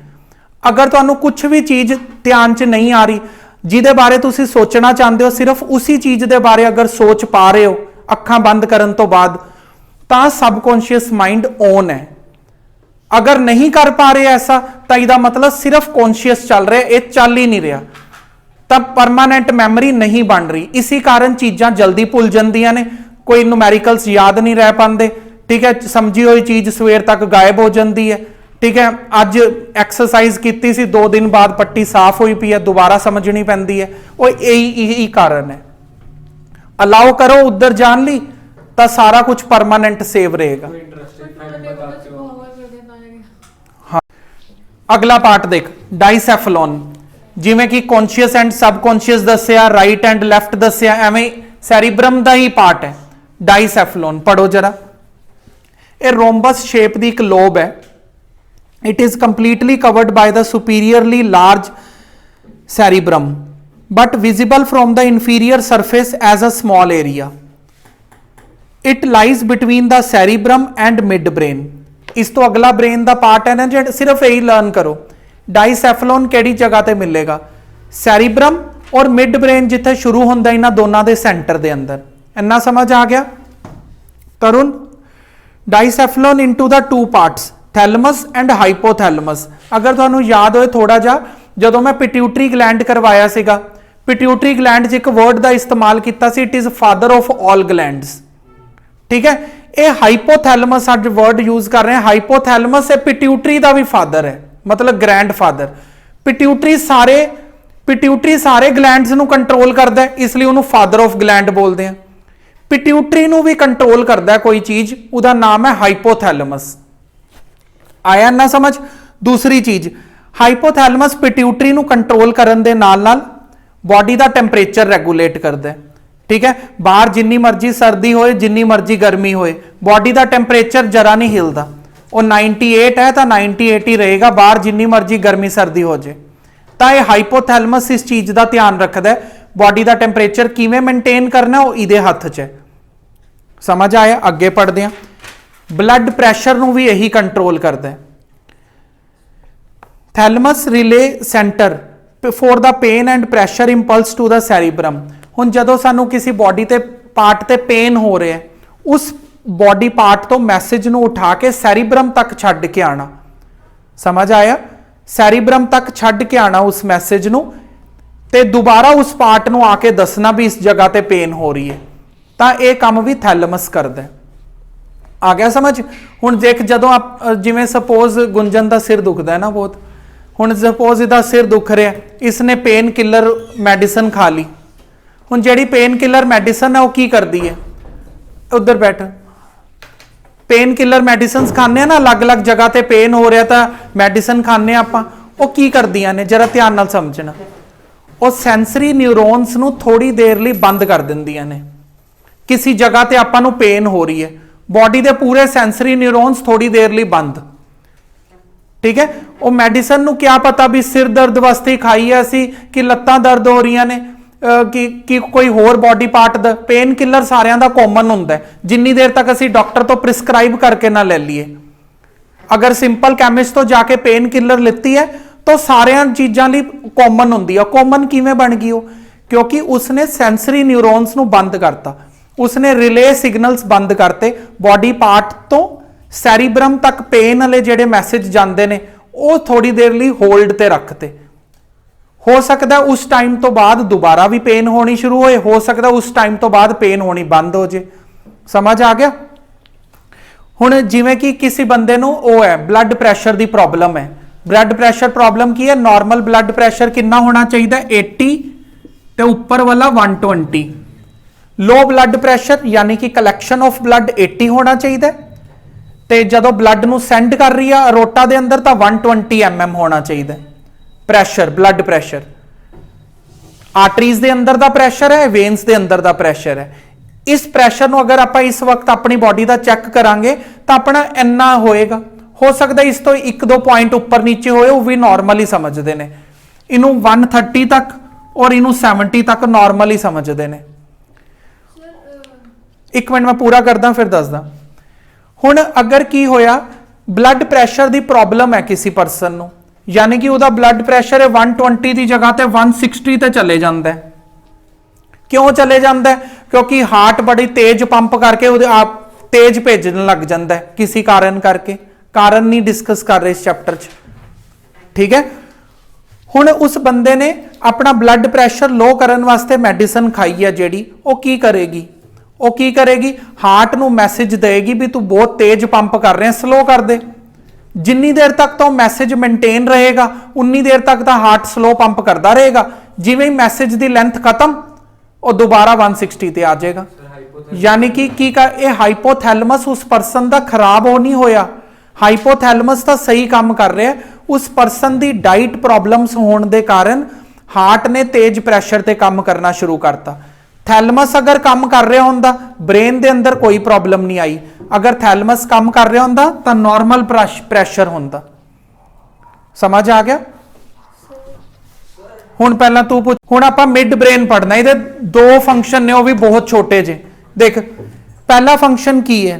ਅਗਰ ਤੁਹਾਨੂੰ ਕੁਝ ਵੀ ਚੀਜ਼ ਧਿਆਨ 'ਚ ਨਹੀਂ ਆ ਰਹੀ ਜਿਹਦੇ ਬਾਰੇ ਤੁਸੀਂ ਸੋਚਣਾ ਚਾਹੁੰਦੇ ਹੋ, ਸਿਰਫ ਉਸੇ ਚੀਜ਼ ਦੇ ਬਾਰੇ ਅਗਰ ਸੋਚ ਪਾ ਰਹੇ ਹੋ ਅੱਖਾਂ ਬੰਦ ਕਰਨ ਤੋਂ ਬਾਅਦ, ਤਾਂ ਸਬਕੌਂਸ਼ੀਅਸ ਮਾਈਂਡ ਔਨ ਹੈ। ਅਗਰ ਨਹੀਂ ਕਰ ਪਾ ਰਹੇ ਐਸਾ, ਤਾਂ ਇਹਦਾ ਮਤਲਬ ਸਿਰਫ ਕੌਂਸ਼ੀਅਸ ਚੱਲ ਰਿਹਾ, ਇਹ ਚੱਲ ਹੀ ਨਹੀਂ ਰਿਹਾ, ਤਾਂ ਪਰਮਾਨੈਂਟ ਮੈਮਰੀ ਨਹੀਂ ਬਣ ਰਹੀ। ਇਸੇ ਕਾਰਨ ਚੀਜ਼ਾਂ ਜਲਦੀ ਭੁੱਲ ਜਾਂਦੀਆਂ ਨੇ, ਕੋਈ ਨੂਮੈਰੀਕਲਸ ਯਾਦ ਨਹੀਂ ਰਹਿ ਪਾਉਂਦੇ। ਠੀਕ ਹੈ, ਸਮਝੀ ਹੋਈ ਚੀਜ਼ ਸਵੇਰ ਤੱਕ ਗਾਇਬ ਹੋ ਜਾਂਦੀ ਹੈ। ਠੀਕ ਹੈ, ਅੱਜ ਐਕਸਰਸਾਈਜ਼ ਕੀਤੀ ਸੀ, 2 ਦਿਨ ਬਾਅਦ ਪੱਟੀ ਸਾਫ਼ ਹੋਈ ਪਈ ਹੈ, ਦੁਬਾਰਾ ਸਮਝਣੀ ਪੈਂਦੀ ਹੈ। ਉਹ ਇਹੀ ਕਾਰਨ ਹੈ। ਅਲਾਓ ਕਰੋ ਉਧਰ ਜਾਣ ਲਈ ਤਾਂ ਸਾਰਾ ਕੁਝ ਪਰਮਾਨੈਂਟ ਸੇਵ ਰਹੇਗਾ। ਹਾਂ, ਅਗਲਾ ਪਾਰਟ ਦੇਖ, ਡਾਈਸੈਫਲੋਨ। ਜਿਵੇਂ ਕਿ ਕੌਂਸ਼ੀਅਸ ਐਂਡ ਸਬਕੌਂਸ਼ੀਅਸ ਦੱਸਿਆ, ਰਾਈਟ ਐਂਡ ਲੈਫਟ ਦੱਸਿਆ, ਐਵੇਂ ਸੈਰੀਬਰਮ ਦਾ ਹੀ ਪਾਰਟ ਹੈ ਡਾਈਸੈਫਲੋਨ। ਪੜੋ ਜਰਾ। ਇਹ ਰੋਮਬਸ ਸ਼ੇਪ ਦੀ ਇੱਕ ਲੋਬ ਹੈ। It is completely covered by the superiorly large cerebrum, but visible from the inferior surface as a small area. It lies between the cerebrum and midbrain. ਇਸ ਤੋਂ ਅਗਲਾ ਬ੍ਰੇਨ ਦਾ part ਹੈ ਨਾ, ਜਿਹੜਾ ਸਿਰਫ ਇਹੀ ਲਰਨ ਕਰੋ, ਡਾਈਸੈਫਲੋਨ ਕਿਹੜੀ ਜਗ੍ਹਾ ਤੇ ਮਿਲੇਗਾ? ਸੈਰੀਬਰਮ ਔਰ ਮਿਡ ਬ੍ਰੇਨ ਜਿੱਥੇ ਸ਼ੁਰੂ ਹੁੰਦਾ ਇਹਨਾਂ ਦੋਨਾਂ ਦੇ ਸੈਂਟਰ ਦੇ ਅੰਦਰ। ਇੰਨਾ ਸਮਝ ਆ ਗਿਆ Tarun? Diencephalon into the 2 parts, thalamus and hypothalamus. ਅਗਰ ਤੁਹਾਨੂੰ ਯਾਦ ਹੋਏ ਥੋੜਾ ਜਿਹਾ, ਜਦੋਂ ਮੈਂ ਪਿਟਿਊਟਰੀ ਗਲੈਂਡ ਕਰਵਾਇਆ ਸੀਗਾ, ਪਿਟਿਊਟਰੀ ਗਲੈਂਡ 'ਚ ਇੱਕ ਵਰਡ ਦਾ ਇਸਤੇਮਾਲ ਕੀਤਾ ਸੀ, it is father of all glands. ਠੀਕ ਹੈ, ਇਹ ਹਾਈਪੋਥੈਲਮਸ ਅੱਜ ਵਰਡ ਯੂਜ਼ ਕਰ ਰਹੇ ਹਾਂ। ਹਾਈਪੋਥੈਲਮਸ ਇਹ ਪਿਟਿਊਟਰੀ ਦਾ ਵੀ ਫਾਦਰ ਹੈ, ਮਤਲਬ ਗ੍ਰੈਂਡ ਫਾਦਰ। ਪਿਟਿਊਟਰੀ ਸਾਰੇ ਗਲੈਂਡਸ ਨੂੰ ਕੰਟਰੋਲ ਕਰਦਾ ਹੈ, ਇਸ ਲਈ ਉਹਨੂੰ ਫਾਦਰ ਆਫ ਗਲੈਂਡ ਬੋਲਦੇ ਆ। ਪਿਟਿਊਟਰੀ ਨੂੰ ਵੀ ਕੰਟਰੋਲ ਕਰਦਾ ਕੋਈ ਚੀਜ਼, ਉਹਦਾ ਨਾਮ ਹੈ ਹਾਈਪੋਥੈਲਮਸ। ਆਇਆ ਨਾ ਸਮਝ? ਦੂਸਰੀ ਚੀਜ਼, ਹਾਈਪੋਥੈਲਮਸ ਪਿਟਿਊਟਰੀ ਨੂੰ ਕੰਟਰੋਲ ਕਰਨ ਦੇ ਨਾਲ ਨਾਲ ਬਾਡੀ ਦਾ ਟੈਂਪਰੇਚਰ ਰੈਗੂਲੇਟ ਕਰਦਾ ਹੈ। ਠੀਕ ਹੈ, ਬਾਹਰ ਜਿੰਨੀ ਮਰਜ਼ੀ ਸਰਦੀ ਹੋਏ, ਜਿੰਨੀ ਮਰਜ਼ੀ ਗਰਮੀ ਹੋਏ, ਬਾਡੀ ਦਾ ਟੈਂਪਰੇਚਰ ਜਰਾ ਨਹੀਂ ਹਿਲਦਾ। ਉਹ 98 ਹੈ ਤਾਂ 98 ਹੀ ਰਹੇਗਾ, ਬਾਹਰ ਜਿੰਨੀ ਮਰਜ਼ੀ ਗਰਮੀ ਸਰਦੀ ਹੋ ਜਾਏ। ਤਾਂ ਇਹ ਹਾਈਪੋਥੈਲਮਸ ਇਸ ਚੀਜ਼ ਦਾ ਧਿਆਨ ਰੱਖਦਾ ਹੈ, ਬਾਡੀ ਦਾ ਟੈਂਪਰੇਚਰ ਕਿਵੇਂ ਮੇਨਟੇਨ ਕਰਨਾ ਉਹ ਇਹਦੇ ਹੱਥ 'ਚ ਹੈ। ਸਮਝ ਆਇਆ? ਅੱਗੇ ਪੜ੍ਹਦੇ ਹਾਂ। ਬਲੱਡ ਪ੍ਰੈਸ਼ਰ ਨੂੰ ਵੀ ਇਹੀ ਕੰਟਰੋਲ ਕਰਦਾ ਹੈ। Thalamus relay centre for the pain and pressure impulse to the cerebrum. ਹੁਣ ਜਦੋਂ ਸਾਨੂੰ ਕਿਸੇ ਬਾਡੀ ਤੇ ਪਾਰਟ ਤੇ ਪੇਨ ਹੋ ਰਿਹਾ, ਉਸ ਬਾਡੀ ਪਾਰਟ ਤੋਂ ਮੈਸੇਜ ਨੂੰ ਉਠਾ ਕੇ ਸੈਰੀਬਰਮ ਤੱਕ ਛੱਡ ਕੇ ਆਣਾ। ਸਮਝ ਆਇਆ? ਸੈਰੀਬਰਮ ਤੱਕ ਛੱਡ ਕੇ ਆਣਾ ਉਸ ਮੈਸੇਜ ਨੂੰ, ਤੇ ਦੁਬਾਰਾ ਉਸ ਪਾਰਟ ਨੂੰ ਆ ਕੇ ਦੱਸਣਾ ਵੀ ਇਸ ਜਗ੍ਹਾ ਤੇ ਪੇਨ ਹੋ ਰਹੀ ਹੈ। ਤਾਂ ਇਹ ਕੰਮ ਵੀ ਥੈਲਮਸ ਕਰਦਾ। ਆ ਗਿਆ ਸਮਝ? ਹੁਣ ਦੇਖ, ਜਦੋਂ ਜਿਵੇਂ ਸਪੋਜ਼ ਗੁੰਜਨ ਦਾ ਸਿਰ ਦੁਖਦਾ ਹੈ ਨਾ ਬਹੁਤ, ਹੁਣ ਸਪੋਜ਼ ਇਹਦਾ ਸਿਰ ਦੁਖ ਰਿਹਾ, ਇਸਨੇ ਪੇਨ ਕਿਲਰ ਮੈਡੀਸਨ ਖਾ ਲਈ। ਹੁਣ ਜਿਹੜੀ ਪੇਨ ਕਿਲਰ ਮੈਡੀਸਨ ਹੈ ਉਹ ਕੀ ਕਰਦੀ ਹੈ? ਉਧਰ ਬੈਠ। ਪੇਨ ਕਿਲਰ ਮੈਡੀਸਨਸ ਖਾਂਦੇ ਆ ਨਾ, ਅਲੱਗ-ਅਲੱਗ ਜਗ੍ਹਾ ਤੇ ਪੇਨ ਹੋ ਰਿਹਾ ਤਾਂ ਮੈਡੀਸਨ ਖਾਂਦੇ ਆ ਆਪਾਂ। ਉਹ ਕੀ ਕਰਦੀਆਂ ਨੇ, ਜਰਾ ਧਿਆਨ ਨਾਲ ਸਮਝਣਾ। ਉਹ ਸੈਂਸਰੀ ਨਿਊਰੋਨਸ ਨੂੰ ਥੋੜੀ ਦੇਰ ਲਈ ਬੰਦ ਕਰ ਦਿੰਦੀਆਂ ਨੇ। ਕਿਸੇ ਜਗ੍ਹਾ ਤੇ ਆਪਾਂ ਨੂੰ ਪੇਨ ਹੋ ਰਹੀ ਹੈ, ਬਾਡੀ ਦੇ ਪੂਰੇ ਸੈਂਸਰੀ ਨਿਊਰੋਨਸ ਥੋੜੀ ਦੇਰ ਲਈ ਬੰਦ। ठीक है। वो मेडिसिन ਨੂੰ क्या पता भी सिर दर्द वास्ते खाई है ਅਸੀਂ कि ਲੱਤਾਂ दर्द हो रही ने कि कोई होर बॉडी पार्ट ਦਾ पेन किलर ਸਾਰਿਆਂ ਦਾ ਕਾਮਨ ਹੁੰਦਾ ਹੈ ਜਿੰਨੀ ਦੇਰ ਤੱਕ ਅਸੀਂ ਡਾਕਟਰ ਤੋਂ प्रिस्क्राइब करके ना ले लिए। अगर सिंपल कैमिस्ट तो जाके पेन किलर लेती है तो सारिया चीज़ों ਲਈ कॉमन होंगी है। कॉमन किवें बन गई वो क्योंकि उसने सेंसरी न्यूरोन्स ਨੂੰ बंद करता, उसने रिले सिग्नल्स बंद करते, बॉडी पार्ट तो सैरीब्रम तक पेन वाले जेडे मैसेज जाते हैं वो थोड़ी देर लिए होल्ड ते रखते। हो सकता उस टाइम तो बाद दोबारा भी पेन होनी शुरू हो सकता उस टाइम तो बाद पेन होनी बंद हो जाए। समझ आ गया। हुण जिवें कि किसी बंदे नूं वो है ब्लड प्रैशर की प्रॉब्लम है। ब्लड प्रैशर प्रॉब्लम की है, नॉर्मल ब्लड प्रैशर कितना होना चाहिए 80 ते ऊपर वाला 120। लो ब्लड प्रैशर यानी कि कलैक्शन ऑफ ब्लड 80 होना चाहिए ते जदों ब्लड नूं सेंड कर रही है अरोटा दे अंदर तो 120 mm होना चाहिए प्रैशर, ब्लड प्रैशर। आर्टरीज दे अंदर दा प्रैशर है, वेन्स दे अंदर दा प्रैशर है। इस प्रैशर नूं अगर आप इस वक्त अपनी बॉडी का चेक करांगे तो अपना इन्ना होएगा। हो सकता है इस तो 1-2 पॉइंट ऊपर नीचे होए वो भी नॉर्मल ही समझते हैं। इनू 130 तक और इनू 70 तक नॉर्मल ही समझते हैं। एक मिनट मैं पूरा करदा फिर दसदा। हुण अगर की होया ब्लड प्रैशर की प्रॉब्लम है किसी परसन नूं यानी कि उसका ब्लड प्रैशर है 120 की जगह ते 160 ते चले जाता है। क्यों चले जाता है? क्योंकि हार्ट बड़ी तेज पंप करके आप तेज भेजने लग जाता है किसी कारण करके। कारण नहीं डिस्कस कर रहे इस चैप्टर च, ठीक है। हुण उस बंदे ने अपना ब्लड प्रैशर लो करने वास्ते मेडिसिन खाई है जेड़ी वो की करेगी? वो की करेगी हार्ट नूं मैसेज देगी भी तू बहुत तेज पंप कर रहे हैं, स्लो कर दे। जिन्नी देर तक तो मैसेज मेनटेन रहेगा उन्नी देर तक तो हार्ट स्लो पंप करता रहेगा। जिवें ही मैसेज की लेंथ खत्म और दोबारा 160 ते आ जाएगा। यानी कि ये हाइपोथैलेमस उस परसन का खराब हो नहीं होया, हाइपोथैलेमस तो सही काम कर रहा है। उस परसन की डाइट प्रॉब्लम्स होने के कारण हार्ट ने तेज प्रैशर ते काम करना शुरू करता। थैलमस अगर काम कर रहा होंदा ब्रेन के अंदर कोई प्रॉब्लम नहीं आई। अगर थैलमस काम कर रहा होंदा तो नॉर्मल प्रैशर होंदा। समझ आ गया। हुण पहला तू पूछ। हुण आपां मिड ब्रेन पढ़ना, ये 2 फंक्शन ने वो भी बहुत छोटे जे। देख पहला फंक्शन की है,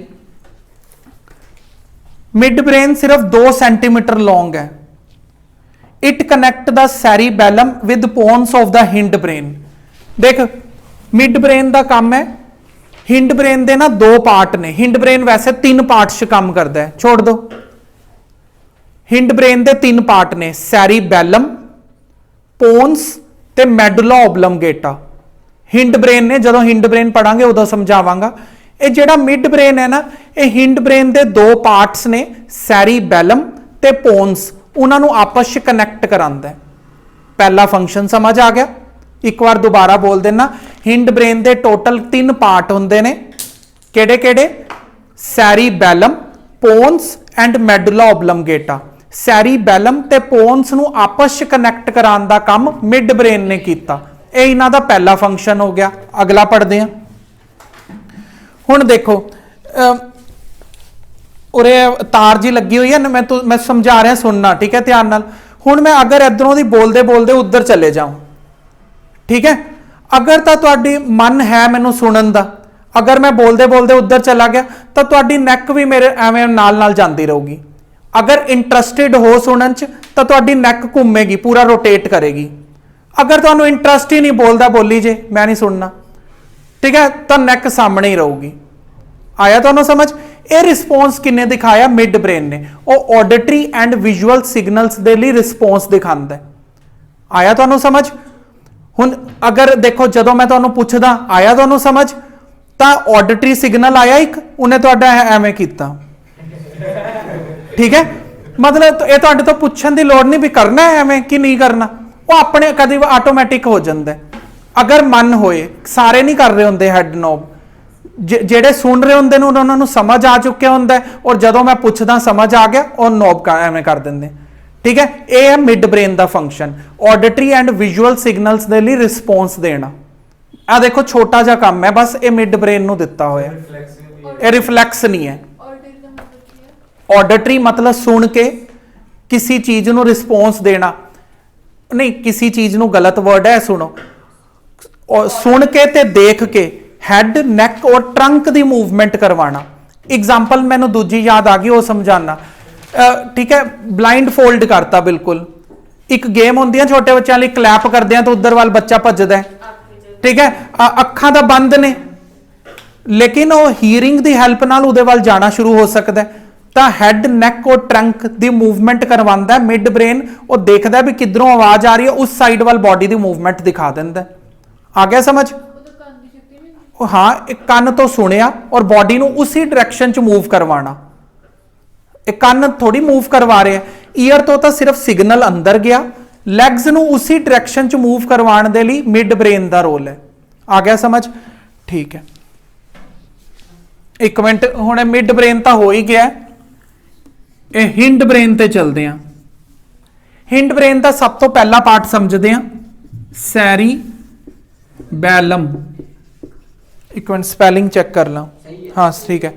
मिड ब्रेन सिर्फ 2 सेंटीमीटर लॉन्ग है। It connect the cerebellum with pons of the hind brain. देख मिड ब्रेन का काम है, हिंड ब्रेन के ना 2 पार्ट ने। हिंड ब्रेन वैसे 3 पार्ट्स काम करता है, छोड़ दो। हिंड ब्रेन के 3 पार्ट ने, सैरीबेलम, पोन्स ते मेडुला ऑब्लंगेटा। हिंड ब्रेन ने, जो हिंड ब्रेन पढ़ांगे उदों समझावांगा। ये जेड़ा मिड ब्रेन है ना, ये हिंड ब्रेन के 2 पार्ट्स ने, सैरीबेलम ते पोन्स, उन्होंने आपस में कनैक्ट करांदा है। पहला फंक्शन समझ आ गया। एक बार दोबारा बोल देना, हिंड ब्रेन के टोटल 3 पार्ट होंदे ने। केड़े केड़े? Cerebellum, pons and medulla oblongata. Cerebellum ते पोन्स नूं आपस में कनैक्ट कराने का काम मिड ब्रेन ने किया। ये इन्हां दा पहला फंक्शन हो गया। अगला पढ़ते हैं। हुण देखो उरे तार जी लगी हुई है ना, मैं समझा रहा सुनना, ठीक है ध्यान नाल। हुण मैं अगर इधरों दी बोलते बोलते उधर चले जाऊं, ठीक है। अगर तो तुहाडी मन है मैनू सुनन दा, अगर मैं बोलते बोलते उधर चला गया तो तुहाडी नैक भी मेरे एवें नाल नाल जाती रहूगी। अगर इंटरस्टिड हो सुनन च तो तुहाडी नैक घूमेगी, पूरा रोटेट करेगी। अगर तुहानू इंटरस्ट ही नहीं, बोलता बोली जे मैं नहीं सुनना, ठीक है, तो नैक सामने ही रहूगी। आया तुहानू समझ? ये रिस्पोंस किन्ने दिखाया? मिड ब्रेन ने। वो ऑडिटरी एंड विजुअल सिग्नल्स दे लिए रिस्पोंस दिखाता है। आया तुहानू समझ? हुण अगर देखो जदों मैं तुहानू पुछदा आया तुहानू समझ, तो ऑडिटरी सिग्नल आया एक, उन्हें तुहाडा एवें कीता, ठीक है। मतलब ये तुहाडे तो पुछण दी लोड़ नहीं भी करना है एवें कि नहीं करना, वो अपने कदी आटोमैटिक हो जाता है। अगर मन होए, सारे नहीं कर रहे होंदे हैड नॉब, जेड़े सुन रहे होंदे ने उन्होंने समझ आ चुके होंदा और जदों मैं पुछदा समझ आ गया और नॉब का एवें कर देंगे, ठीक है। यह है मिड ब्रेन का function, auditory and visual signals दे लिए रिस्पोंस देना। आ देखो छोटा जा काम है बस, ये मिड ब्रेन नूं दिता होया। ये रिफ्लैक्स नहीं है। ऑडिटरी मतलब सुन के, किसी चीज ਨੂੰ ਰਿਸਪੌਂਸ ਦੇਣਾ, नहीं किसी चीज ਨੂੰ गलत वर्ड है, सुनो, और सुन के ते देख के हैड नैक और ट्रंक की मूवमेंट करवाना। एग्जाम्पल मैंने दूजी याद आ गई, वो समझाना। ठीक है, ब्लाइंड फोल्ड करता बिल्कुल। एक गेम होंदी है छोटे बच्चों लिए, क्लैप करते हैं तो उधर वाल बच्चा भजदा है, ठीक है, अखां दा बंद ने, लेकिन वो हीयरिंग की हैल्प नाल उहदे वाल जाना शुरू हो सकता है। तो हैड नैक और ट्रंक की मूवमेंट करवांदा है। मिड ब्रेन वो देखता भी किधरों आवाज आ रही है, उस साइड वाल बॉडी की मूवमेंट दिखा देंदा है। आ गया समझ? हाँ, एक कान तो सुनिया और बॉडी ਨੂੰ उसी डायरेक्शन च मूव करवाना। एक कान थोड़ी मूव करवा रहे हैं, ईयर तो सिर्फ सिग्नल अंदर गया, लैग्स ਨੂੰ उसी डायरेक्शन च मूव करवाने के लिए मिड ब्रेन का रोल है। आ गया समझ? ठीक है, एक मिनट, हुणे मिड ब्रेन तो हो ही गया, हिंड ब्रेन ते चलते हैं। हिंड ब्रेन का सब तो पहला पार्ट समझते हैं, सैरी बैलम। एक मिनट स्पैलिंग चेक कर ला, हाँ ठीक है।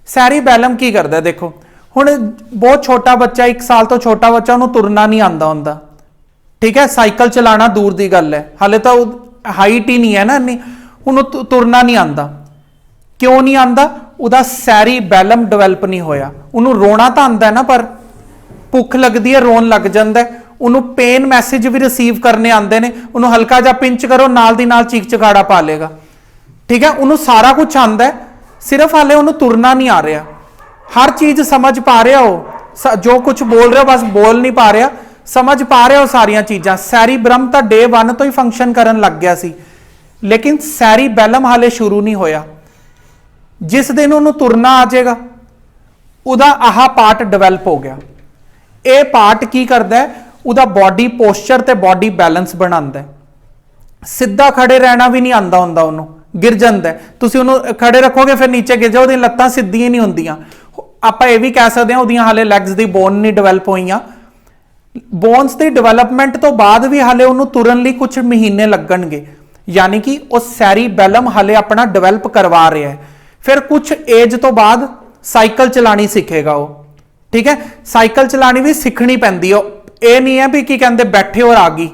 सैरी बैलम की करता है, देखो हुण बहुत छोटा बच्चा, 1 साल तो छोटा बच्चा, उन्होंने तुरना नहीं आता हुंदा, ठीक है, साइकिल चलाना दूर की गल है, हाले तो हाइट ही नहीं है ना इन्नी, उन्होंने तुरना नहीं आता। क्यों नहीं आता? ਉਹਦਾ सैरी बैलम डिवेलप नहीं होया। उन्होंने रोना तो आता है ना, पर भुख लगती है, रोन लग जाता है, उन्होंने पेन मैसेज भी रिसीव करने आते हैं, उन्होंने हल्का जा पिंच करो नाल दी नाल चीख चखाड़ा पा लेगा, ठीक है, उन्होंने सारा कुछ आता है, सिर्फ हाले उन्होंने तुरना नहीं आ रहा। हर चीज समझ पा रहा हो, जो कुछ बोल रहे हो बस बोल नहीं पा रहा, समझ पा रहे हो सारिया चीज़ां। सैरी ब्रह्म तो डे 1 तो ही फंक्शन करन लग गया सी, लेकिन सैरी बैलम हाले शुरू नहीं होया। जिस दिन उन्होंने तुरना आ जाएगा, उदा आह पार्ट डिवेलप हो गया। ये पार्ट की करता है, उदा बॉडी पोस्चर ते बॉडी बैलेंस बनाता है। सीधा खड़े रहना भी नहीं आता हुंदा, उन्होंने गिर जाता है। तुसीं उन्होंने खड़े रखोगे फिर नीचे गिर जाओ, उहदियां लत्तां सीधियां नहीं होंदियां। आपां ये भी कह सकते हैं उहदियां हाले लैग्स दी बोन नहीं डिवेलप होईयां। बोन्स की डिवेलपमेंट तो बाद भी हाले उन्होंने तुरन लई कुछ महीने लगणगे, यानी कि वो सैरी बैलम हाले अपना डिवेलप करवा रहा है। फिर कुछ एज तो बाद साइकिल चलानी सीखेगा वो, ठीक है, साइकिल चलानी भी सीखनी पैंदी है। ये नहीं है भी की कहते बैठे और आ गई,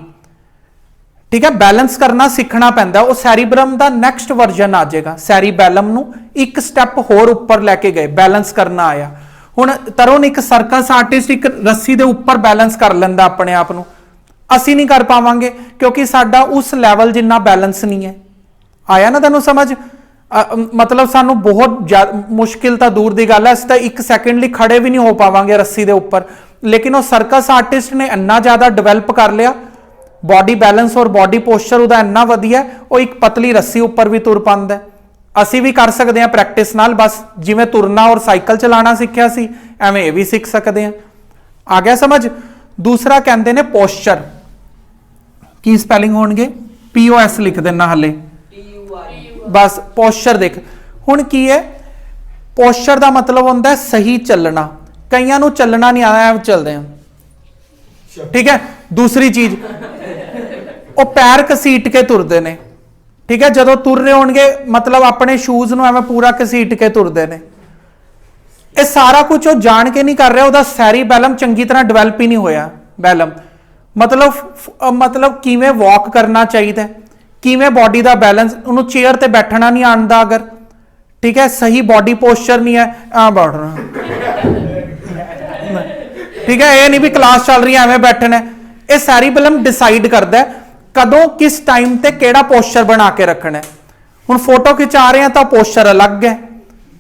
ठीक है, बैलेंस करना सीखना पैंदा। वो सैरीब्रम का नैक्सट वर्जन आ जाएगा। सैरीबैलम नू एक स्टैप होर उपर लैके गए, बैलेंस करना आया। हुण तरुण एक सर्कस आर्टिस्ट एक रस्सी दे उपर बैलेंस कर लैंदा अपने आप नू, असीं नहीं कर पावांगे क्योंकि साडा उस लैवल जिन्ना बैलेंस नहीं है। आया ना तुहानूं समझ? मतलब सानू बहुत मुश्किल तो दूर की गल है, असीं तां 1 सैकेंड लिए खड़े भी नहीं हो पावांगे रस्सी दे उपर, लेकिन वो सर्कस आर्टिस्ट ने इन्ना ज़्यादा डिवेलप कर लिया, बॉडी बैलेंस और बॉडी पोस्चर उहदा इन्ना वधिया, वो एक पतली रस्सी उपर भी तुर पांदा। असीं भी कर सकते हैं प्रैक्टिस नाल, बस जिवें तुरना और साइकिल चलाना सीखिया सी एवें ये भी सीख सकते हैं। आ गया समझ? दूसरा कहते हैं पोस्चर, की स्पैलिंग होणगे? POS लिख देना हाले, बस पोस्चर देख। हुण की है पोस्चर का मतलब होंदा है सही चलना। कईयां नूं चलना नहीं आया, चलते हैं, ठीक है। दूसरी चीज वो पैर घसीट के तुरते ने, ठीक है, जदों तुर रहे होणगे मतलब अपने शूज नूं एवें पूरा घसीट के तुरते ने। ये सारा कुछ वो जान के नहीं कर रहा, उसदा सैरीबैलम चंगी तरह डिवेलप ही नहीं होया। बैलम मतलब किवें वॉक करना चाहिए, किवें बॉडी का बैलेंस, उन्होंने चेयर ते बैठना नहीं आंदा अगर, ठीक है, सही बॉडी पोस्चर नहीं है, बैठना, ठीक है, ये नहीं भी क्लास चल रही है एवें बैठना। ये सैरीबैलम डिसाइड करता है कदों किस टाइम ते केड़ा पोस्चर बना के रखना है। हुण फोटो खिंचा रहे हैं तो पोस्चर अलग है,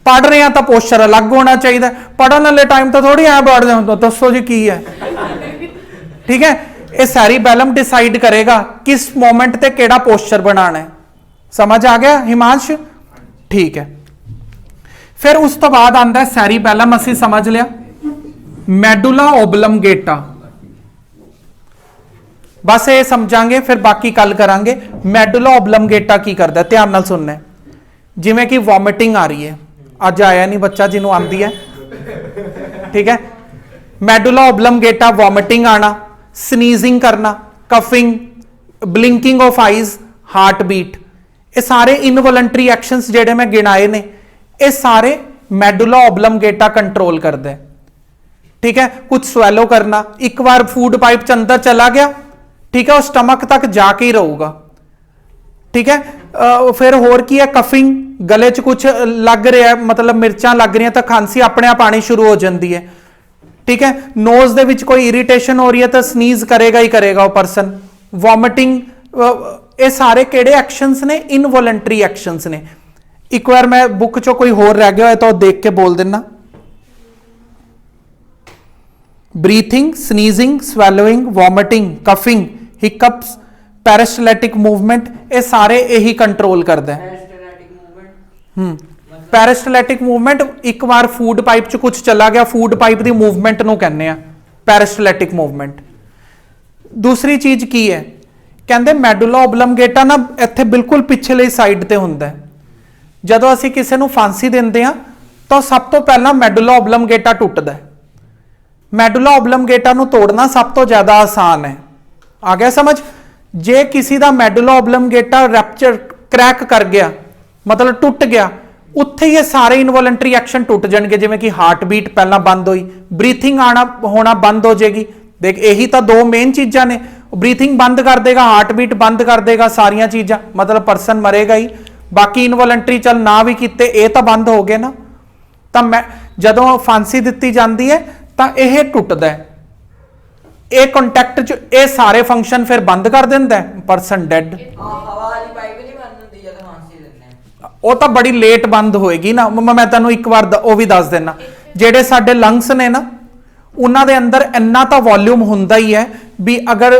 पढ़ रहे हैं तो पोस्चर अलग होना चाहिए। पढ़ने वाले टाइम तो थोड़ी ऐ बैठ जाओ, दसो जी की है, ठीक है। ये सैरीबैलम डिसाइड करेगा किस मोमेंट ते केड़ा पोस्चर बनाना है। समझ आ गया हिमांश? ठीक है। फिर उस तो बाद आंदा है सैरीबैलम, असीं समझ लिया। मेडुला ओब्लंगेटा, बस ये समझांगे फिर बाकी कल करांगे। मेडुला ओब्लंगेटा की करता है, ध्यान नाल सुनना है। जिवें कि वॉमिटिंग आ रही है, अज आया नहीं बच्चा जिन्हों आंदी है, ठीक है। मेडुला ओब्लंगेटा, वॉमिटिंग आना, स्नीजिंग करना, coughing, blinking of eyes, heart beat, ये सारे इनवॉलंटरी एक्शंस जेडे मैं गिनाए ने, ये सारे मेडुला ओब्लंगेटा कंट्रोल करते हैं। ठीक है, कुछ स्वेलो करना, एक बार फूड पाइप च अंदर चला गया, ठीक है, वो स्टमक तक जाके ही रहूगा, ठीक है। फिर होर की है, कफिंग, गले च कुछ लग रहा है, मतलब मिर्चां लग रही तो खांसी अपने आप आनी शुरू हो जाती है, ठीक है। नोज दे विच कोई इरीटेशन हो रही है तो स्नीज करेगा ही करेगा वो पर्सन। वॉमिटिंग, ये सारे केड़े एक्शंस ने, इनवॉलंटरी एक्शंस ने। एक बार मैं बुक चो कोई होर रह गया है तो देख के बोल देना। Breathing, sneezing, swallowing, vomiting, coughing, hiccups, पैरास्टैटिक movement, ये सारे यही कंट्रोल करते हैं। पैरास्टैटिक मूवमेंट, एक बार फूड पाइप च कुछ चला गया, फूड पाइप की मूवमेंट नूं कहने आ पैरास्टैटिक मूवमेंट। दूसरी चीज की है, कहते मैडुला ओब्लंगेटा ना इत्थे बिल्कुल पिछले साइड ते हुंदा है। जदों असीं किसी नूं फांसी दिंदे आ तो सब तो पहला मैडुला ओब्लंगेटा टुटदा है। मैडुला ओब्लंगेटा नूं तोड़ना सब तो ज्यादा आसान है। आ गया समझ? जे किसी का मैडुला ओब्लंगेटा रैप्चर क्रैक कर गया, मतलब टुट गया, उत्थे ये सारे इनवॉलंटरी एक्शन टुट जाएंगे, जिवें कि हार्ट बीट पहला बंद हुई, ब्रीथिंग आना होना बंद हो जाएगी। देख यही तो दो मेन चीज़ां ने, ब्रीथिंग बंद कर देगा, हार्ट बीट बंद कर देगा, सारिया चीज़ां, मतलब पर्सन मरेगा ही। बाकी इनवॉलंटरी चल ना भी किते, ये तो बंद हो गए ना। तो मैं जदों फांसी दी जाती है तो यह टुटदा है, ये कंटैक्ट च ये सारे फंक्शन फिर बंद कर दिंदा है, पर्सन डेड। वो तो बड़ी लेट बंद होएगी ना। मैं तेनों एक बार वो भी दस देना, जेडे साडे लंग्स ने ना, उन्हां दे अंदर इन्ना तो वॉल्यूम हुंदा ही है भी अगर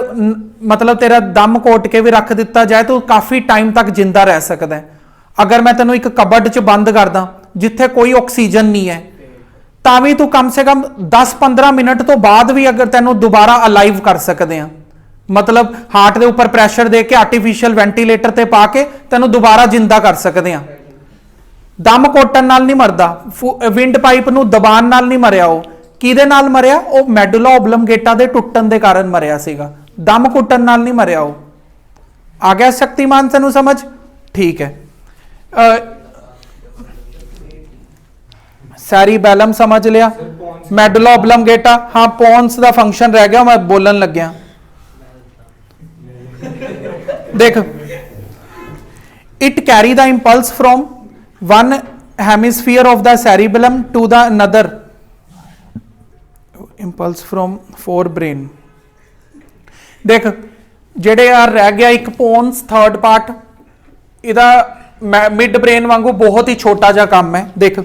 मतलब तेरा दम कोट के भी रख दिता जाए तो काफी टाइम तक जिंदा रह सकता है। अगर मैं तेनों एक कबड च बंद कर दा जिथे कोई ऑक्सीजन नहीं है, तावी तू कम से कम 10-15 मिनट तो बाद भी अगर तेनों दोबारा अलाइव कर सकते हैं, मतलब हार्ट के उपर प्रैशर दे के आर्टिफिशियल वेंटीलेटर ते पा के तेनों दोबारा जिंदा कर सकते हैं। दम कोटन नाल नहीं मरदा, विंड पाइप नूं दबान नाल नहीं मरिया। वो किहदे नाल मरिया? वो मैडुला ओब्लंगेटा दे टुटन दे कारण मरिया सीगा, दम कुटन नाल नहीं मरिया। वो आ गया शक्तिमान, तेनों समझ? ठीक है। सैरिबैलम समझ लिया, मैडुला ओब्लंगेटा, हाँ पोन्स का फंक्शन रह गया, मैं बोलन लग गया। देख, it carry the impulse from one hemisphere of the cerebellum to the another, impulse from forebrain. देख जेडे यार रह गया एक पोन्स थर्ड पार्ट, इहदा मिड ब्रेन वांगू बहुत ही छोटा जा काम है। देख,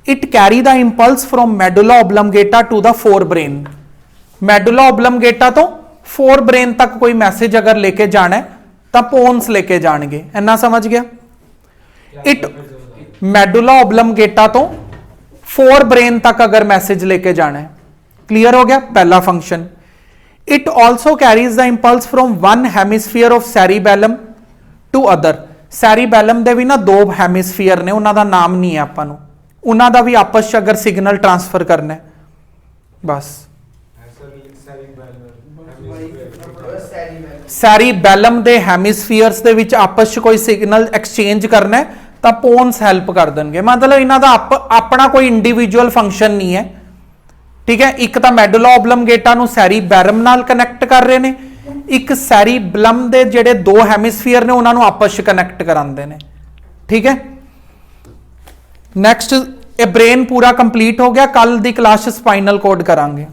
it carry the impulse from medulla oblongata to the forebrain. Medulla oblongata तो फोर ब्रेन तक कोई मैसेज अगर लेके जाना है तो पोन्स लेके जाएंगे, इन्ना समझ गया? इट मैडुला ओब्लंगेटा तो फोर ब्रेन तक अगर मैसेज लेके जाना है, क्लियर हो गया पहला function. It also carries the impulse from one hemisphere of cerebellum to other. Cerebellum दे भी ना दो हेमिस्फीयर ने, उन्हों का नाम नहीं है आपां नूं, उन्हों का भी आपस च अगर सिग्नल ट्रांसफर करना है बस। सैरिबैलम दे हेमिस्फीयर्स दे विच आपस च कोई सिग्नल एक्सचेंज करना है तो पोन्स हैल्प कर देंगे। मतलब इन्हों का अपना कोई इंडिविजुअल फंक्शन नहीं है, ठीक है। एक तो मैडुला ओब्लंगेटा नूं सैरिबैलम नाल कनैक्ट कर रहे हैं, एक सैरिबैलम दे जेडे दो हेमिस्फीयर ने उन्होंने आपस च कनैक्ट करांदे ने, ठीक है। नैक्सट, ये ब्रेन पूरा कंप्लीट हो गया, कल दी क्लास स्पाइनल कोड करांगे।